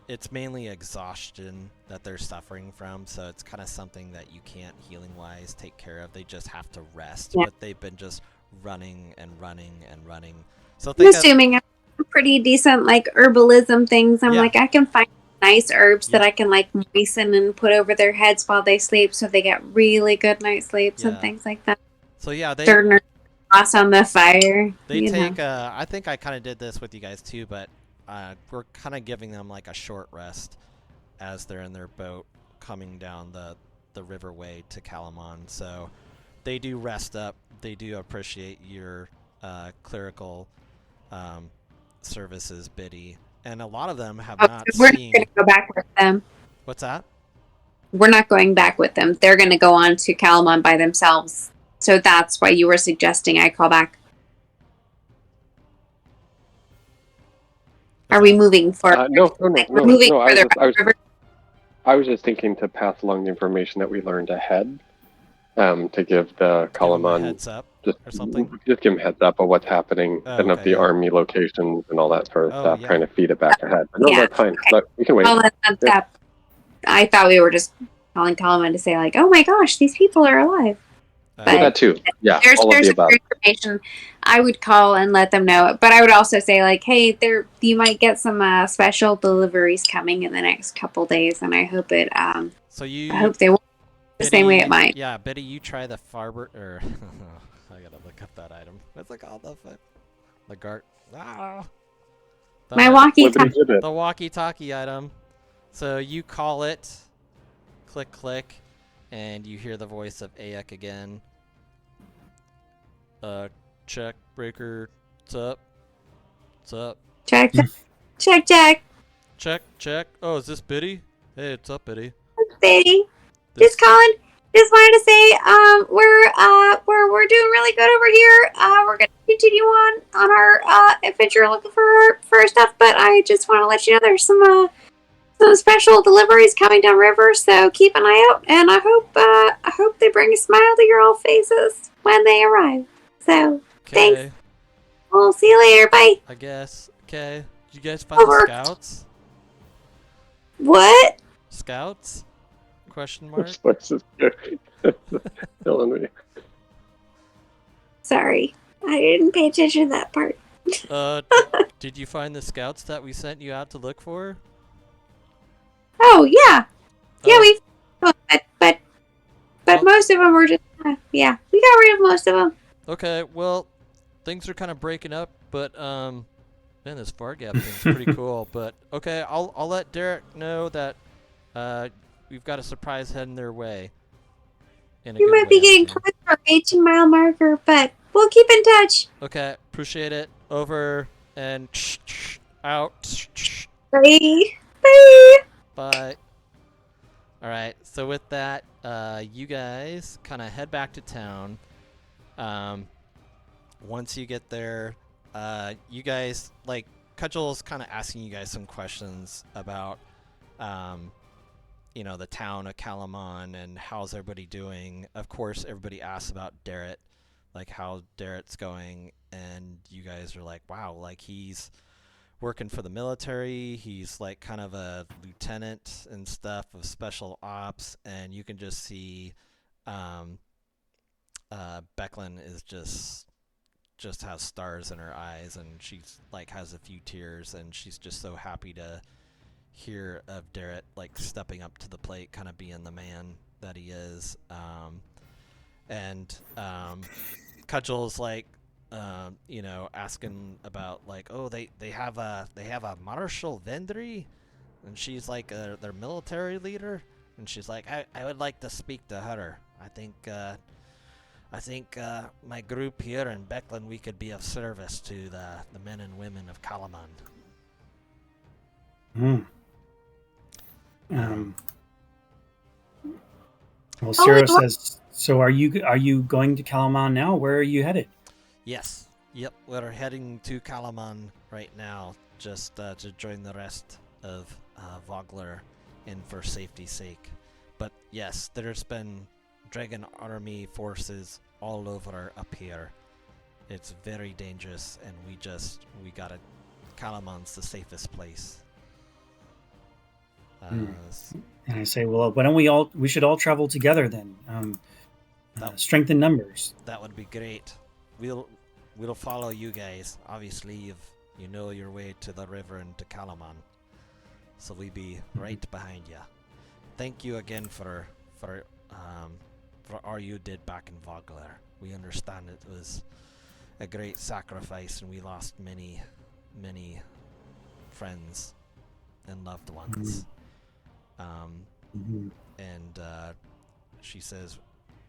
It's mainly exhaustion that they're suffering from, so it's kind of something that you can't healing wise take care of. They just have to rest, but they've been just running and running and running. So I'm assuming pretty decent like herbalism things. I'm like, I can find nice herbs that I can like moisten and put over their heads while they sleep, so they get really good night sleeps and things like that. So they toss on the fire. They take. I think I kind of did this with you guys too, but we're kind of giving them like a short rest as they're in their boat coming down the riverway to Kalaman. So they do rest up. They do appreciate your clerical services, Biddy, and a lot of them have not we're seen. We're going to go back with them. What's that? We're not going back with them. They're going to go on to Kalaman by themselves. So that's why you were suggesting I call back. Are we moving forward? No. We're moving further. I was just thinking to pass along the information that we learned ahead, to give the Kalaman heads up or something. Just give them heads up of what's happening and of the army locations and all that sort of stuff. Yeah. Trying to feed it back ahead. But no, that's fine. Okay. But we can wait. I thought we were just calling Kalaman to say like, "Oh my gosh, these people are alive." But that too. Yeah, there's all of the above. Information I would call and let them know. But I would also say like, hey, you might get some special deliveries coming in the next couple days, and I hope it. I hope they will the same way it might. Yeah, Betty, you try the Farber or I gotta look up that item. What's it called? The Gart. My walkie-talkie. The walkie-talkie item. So you call it. Click, click. And you hear the voice of Ayak again. Check, breaker. What's up? What's up? Check, check, check. Check, check. Oh, is this Biddy? Hey, what's up, Biddy? Biddy. Just calling. Just wanted to say, we're doing really good over here. We're gonna continue on our adventure looking for stuff, but I just want to let you know there's some special deliveries coming down river, so keep an eye out, and I hope they bring a smile to your all faces when they arrive. So, thanks. We'll see you later. Bye. I guess. Okay. Did you guys find the scouts? What? Scouts? Question mark? Sorry. I didn't pay attention to that part. Did you find the scouts that we sent you out to look for? Oh, yeah. Yeah, but most of them were just, yeah, we got rid of most of them. Okay, well, things are kind of breaking up, but, man, this far gap thing's pretty cool, but, okay, I'll let Derek know that, we've got a surprise heading their way. You might be getting close to our 18-mile marker, but we'll keep in touch. Okay, appreciate it. Over and out. Bye. Bye. Bye. Alright, so with that, you guys kind of head back to town. Once you get there, you guys, like, Cudgel's kind of asking you guys some questions about, you know, the town of Kalaman and how's everybody doing. Of course, everybody asks about Darrett, like how Darrett's going, and you guys are like, wow, like he's working for the military. He's like kind of a lieutenant and stuff of special ops, and you can just see Becklin is just has stars in her eyes, and she's like has a few tears, and she's just so happy to hear of Darrett like stepping up to the plate, kind of being the man that he is. Cudgel's like, you know, asking about like, oh, they have a Marshal Vendry, and she's like their military leader, and she's like, I would like to speak to her. I think my group here in Becklin, we could be of service to the men and women of Kalaman. Well, Sarah says, so are you going to Kalaman now? Where are you headed? Yes. Yep. We're heading to Kalaman right now, just to join the rest of Vogler in for safety's sake. But yes, there's been Dragon Army forces all over up here. It's very dangerous, and we gotta. Kalaman's the safest place. And I say, well, why don't we should all travel together then? Strength in numbers. That would be great. We'll follow you guys. Obviously, you know your way to the river and to Kalaman, so we'll be right behind you. Thank you again for all you did back in Vogler. We understand it was a great sacrifice, and we lost many friends and loved ones. And she says,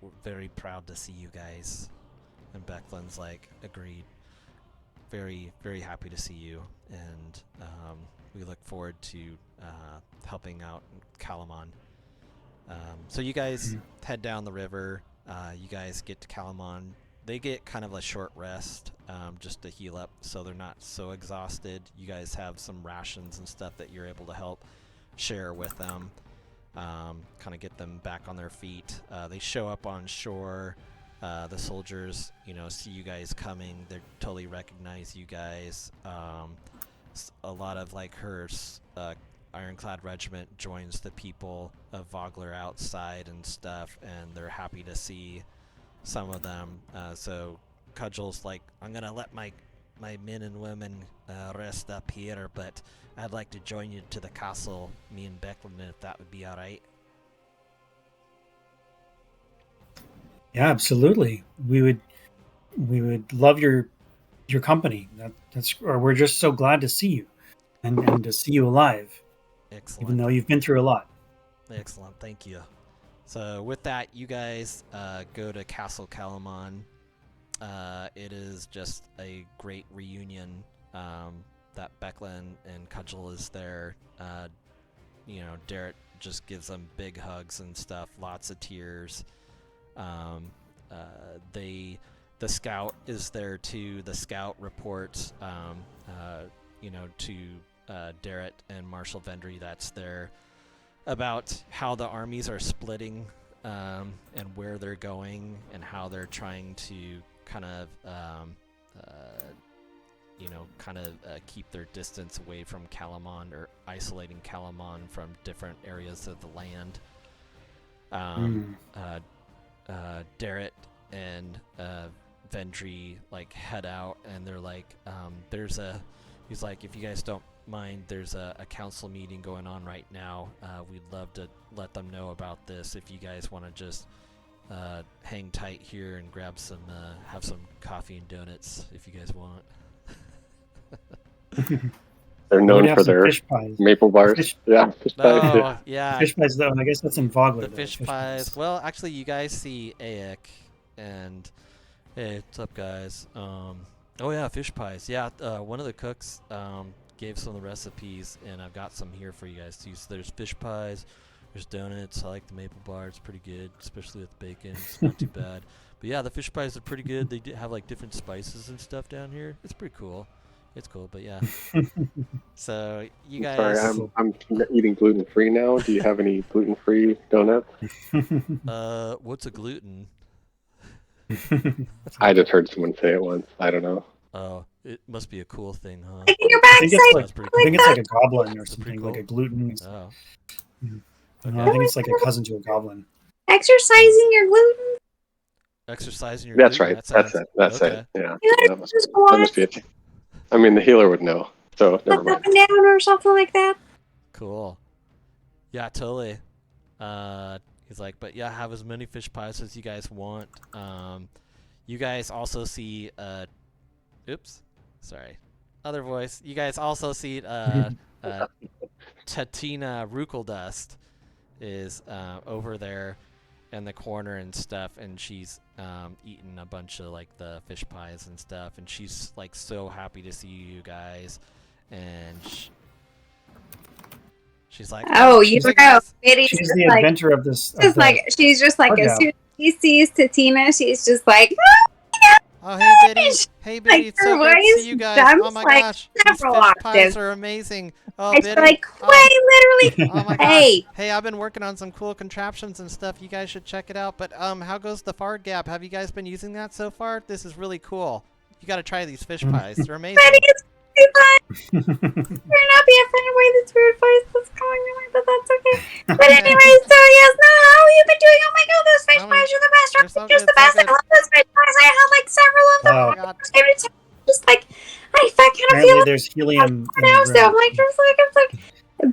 we're very proud to see you guys. And Becklin's like, agreed. Very, very happy to see you. And we look forward to helping out Kalaman. So you guys head down the river. You guys get to Kalaman. They get kind of a short rest just to heal up so they're not so exhausted. You guys have some rations and stuff that you're able to help share with them. kind of get them back on their feet. They show up on shore. The soldiers, see you guys coming. They totally recognize you guys. A lot of like her ironclad regiment joins the people of Vogler outside and stuff, and they're happy to see some of them. So Cudgel's like, I'm gonna let my men and women rest up here, but I'd like to join you to the castle, me and Becklin, if that would be all right. Yeah, absolutely. We would love your company. We're just so glad to see you, and to see you alive. Excellent. Even though you've been through a lot. Excellent, thank you. So with that, you guys go to Castle Calamon. It is just a great reunion. That Becklin and Cudgel is there. Derek just gives them big hugs and stuff, lots of tears. The scout is there too. The scout reports, to Derek and Marshal Vendry that's there about how the armies are splitting, and where they're going, and how they're trying to kind of keep their distance away from Calamon, or isolating Calamon from different areas of the land. Derek and Vendry like head out, and they're like, he's like, if you guys don't mind, there's a council meeting going on right now. We'd love to let them know about this. If you guys want to just hang tight here and grab some, have some coffee and donuts, if you guys want. They're known for their fish pies. Maple bars. Fish pies. Yeah. Fish pies, though. I guess that's in Vogler. The fish pies. Well, actually, you guys see Aek, and hey, what's up, guys? Oh yeah, fish pies. Yeah, one of the cooks gave some of the recipes, and I've got some here for you guys too. So there's fish pies, there's donuts. I like the maple bar; it's pretty good, especially with bacon. It's not too bad. But yeah, the fish pies are pretty good. They have like different spices and stuff down here. It's pretty cool. It's cool, but yeah. So you guys. Sorry, I'm eating gluten free now. Do you have any gluten free donuts? What's a gluten? I just heard someone say it once. I don't know. Oh, it must be a cool thing, huh? Like in your backside. I think it's like a goblin or something, cool. like a gluten. Oh. Okay. I think it's like a cousin to a goblin. Exercising your gluten. Exercising your That's gluten? right. That's it. That's okay. it. Yeah. That must be it. I mean, the healer would know. So never mind. Up and down or something like that. Cool. Yeah, totally. He's like, but yeah, have as many fish pies as you guys want. You guys also see, oops, sorry, other voice. You guys also see, Tatina Rukeldust is over there in the corner and stuff, and she's eating a bunch of like the fish pies and stuff, and she's like so happy to see you guys, and she's like, oh, you know, she's the like, inventor of this. She's just like, as soon as she sees Tatina, she's just like, oh, hey Biddy, hey Biddy, like, it's so good to see you guys. Oh my gosh, these fish pies are amazing. Oh, it's Biddy, like, literally. Oh my gosh. Hey, I've been working on some cool contraptions and stuff. You guys should check it out. But how goes the far gap? Have you guys been using that so far? This is really cool. You got to try these fish pies. They're amazing. You're not be offended by this weird voice that's coming to me, but that's okay. But anyways, so yes, no, how have you been doing? Oh my god, those fish pies are the best. They're just the best. I love those fish pies. I had like several of them. Oh my god. Every time, just like, I kind of Apparently feel there's helium now, so I'm like,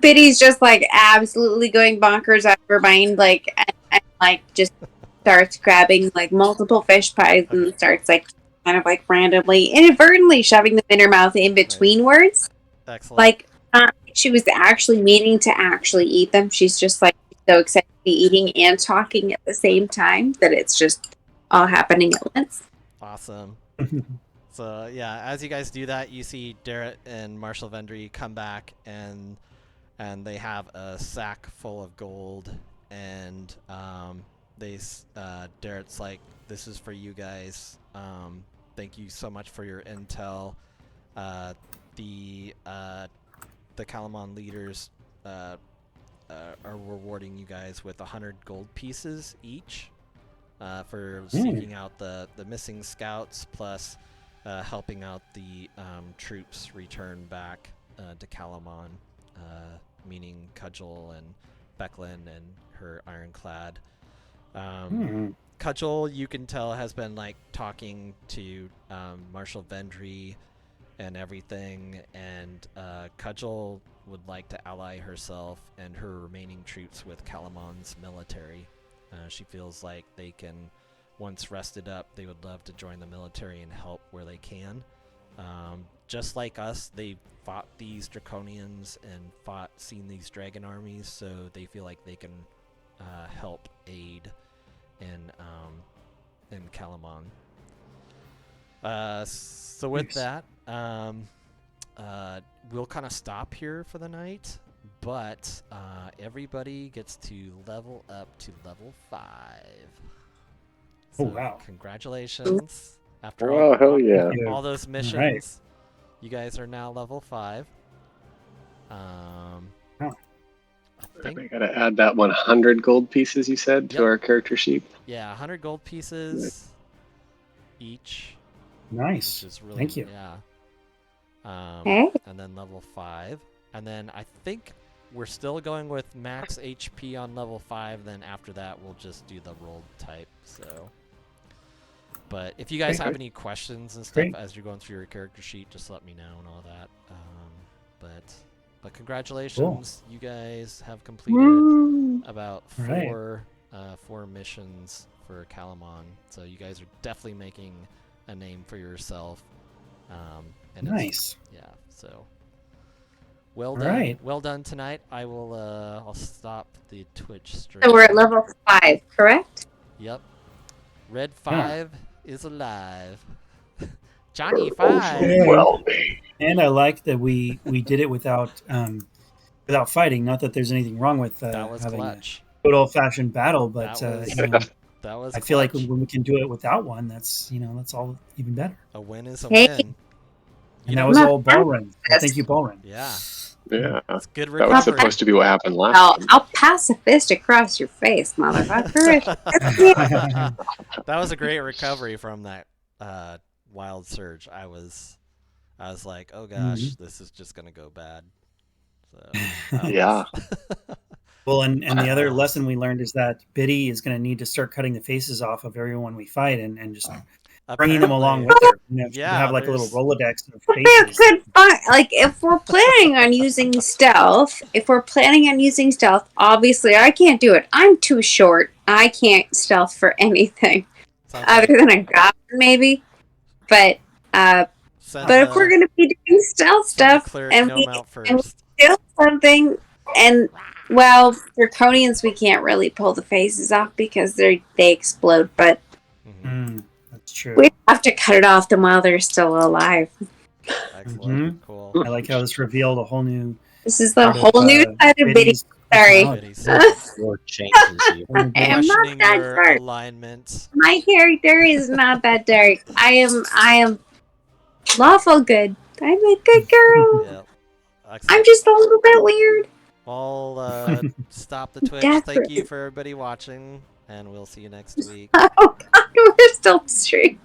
Biddy's just like absolutely going bonkers out of her mind, like, and like just starts grabbing like multiple fish pies and starts like kind of like randomly, inadvertently shoving them in her mouth in between words. Excellent. Like, she was actually meaning to actually eat them. She's just like so excited to be eating and talking at the same time that it's just all happening at once. Awesome. So yeah, as you guys do that, you see Derek and Marshal Vendry come back, and they have a sack full of gold, and Derek's like, this is for you guys. Thank you so much for your intel. The Calamon leaders are rewarding you guys with 100 gold pieces each for seeking out the missing scouts, plus helping out the troops return back to Calamon, meaning Cudgel and Becklin and her Ironclad. Cudgel, you can tell, has been like talking to Marshal Vendry and everything, and Cudgel would like to ally herself and her remaining troops with Calamon's military. She feels like they can, once rested up, they would love to join the military and help where they can. Just like us, they fought these Draconians and seen these dragon armies, so they feel like they can help aid in Calamon. So with that, we'll kind of stop here for the night, but everybody gets to level up to level 5. So, wow. Congratulations. After hell yeah. all those missions, you guys are now level 5. I gotta add that 100 gold pieces you said to our character sheet. Yeah, 100 gold pieces each. Nice. Which is really, thank you. Yeah. And then level 5. And then I think we're still going with max HP on level 5. Then after that, we'll just do the rolled type. So, but if you guys have any questions and stuff as you're going through your character sheet, just let me know and all that. But congratulations, you guys have completed about 4 missions for Calamon. So you guys are definitely making a name for yourself. And nice. Yeah. So well done. Well done tonight. I will. I'll stop the Twitch stream. So we're at level 5, correct? Yep. Red 5 is alive. Johnny 5. Well, and I like that we did it without fighting. Not that there's anything wrong with having clutch. a good old-fashioned battle, but that was I feel like when we can do it without one, that's that's all even better. A win is a win. And that was all Ballrun. Thank you, Ballrun. Yeah. Yeah. That's good recovery. That was supposed to be what happened last time. I'll pass a fist across your face, motherfucker. That was a great recovery from that wild surge. I was like, oh gosh, this is just gonna go bad. So yeah. Well, and the other lesson we learned is that Biddy is going to need to start cutting the faces off of everyone we fight and just bringing them along with her. Have like a little Rolodex of faces. Like if we're planning on using stealth, obviously I can't do it. I'm too short. I can't stealth for anything other than a goblin, maybe. But if we're going to be doing stealth stuff and we steal something, and Draconians we can't really pull the faces off because they explode, but that's true. We have to cut it off them while they're still alive. Excellent. Cool. I like how this revealed a whole new. This is the whole new side of Biddy. Sorry. I am not that dark. Alignment. My character is not that dark. I am lawful good. I'm a good girl. Yeah. I'm just a little bit weird. I'll stop the Twitch. Thank you for everybody watching, and we'll see you next week. Oh God, we're still streaming.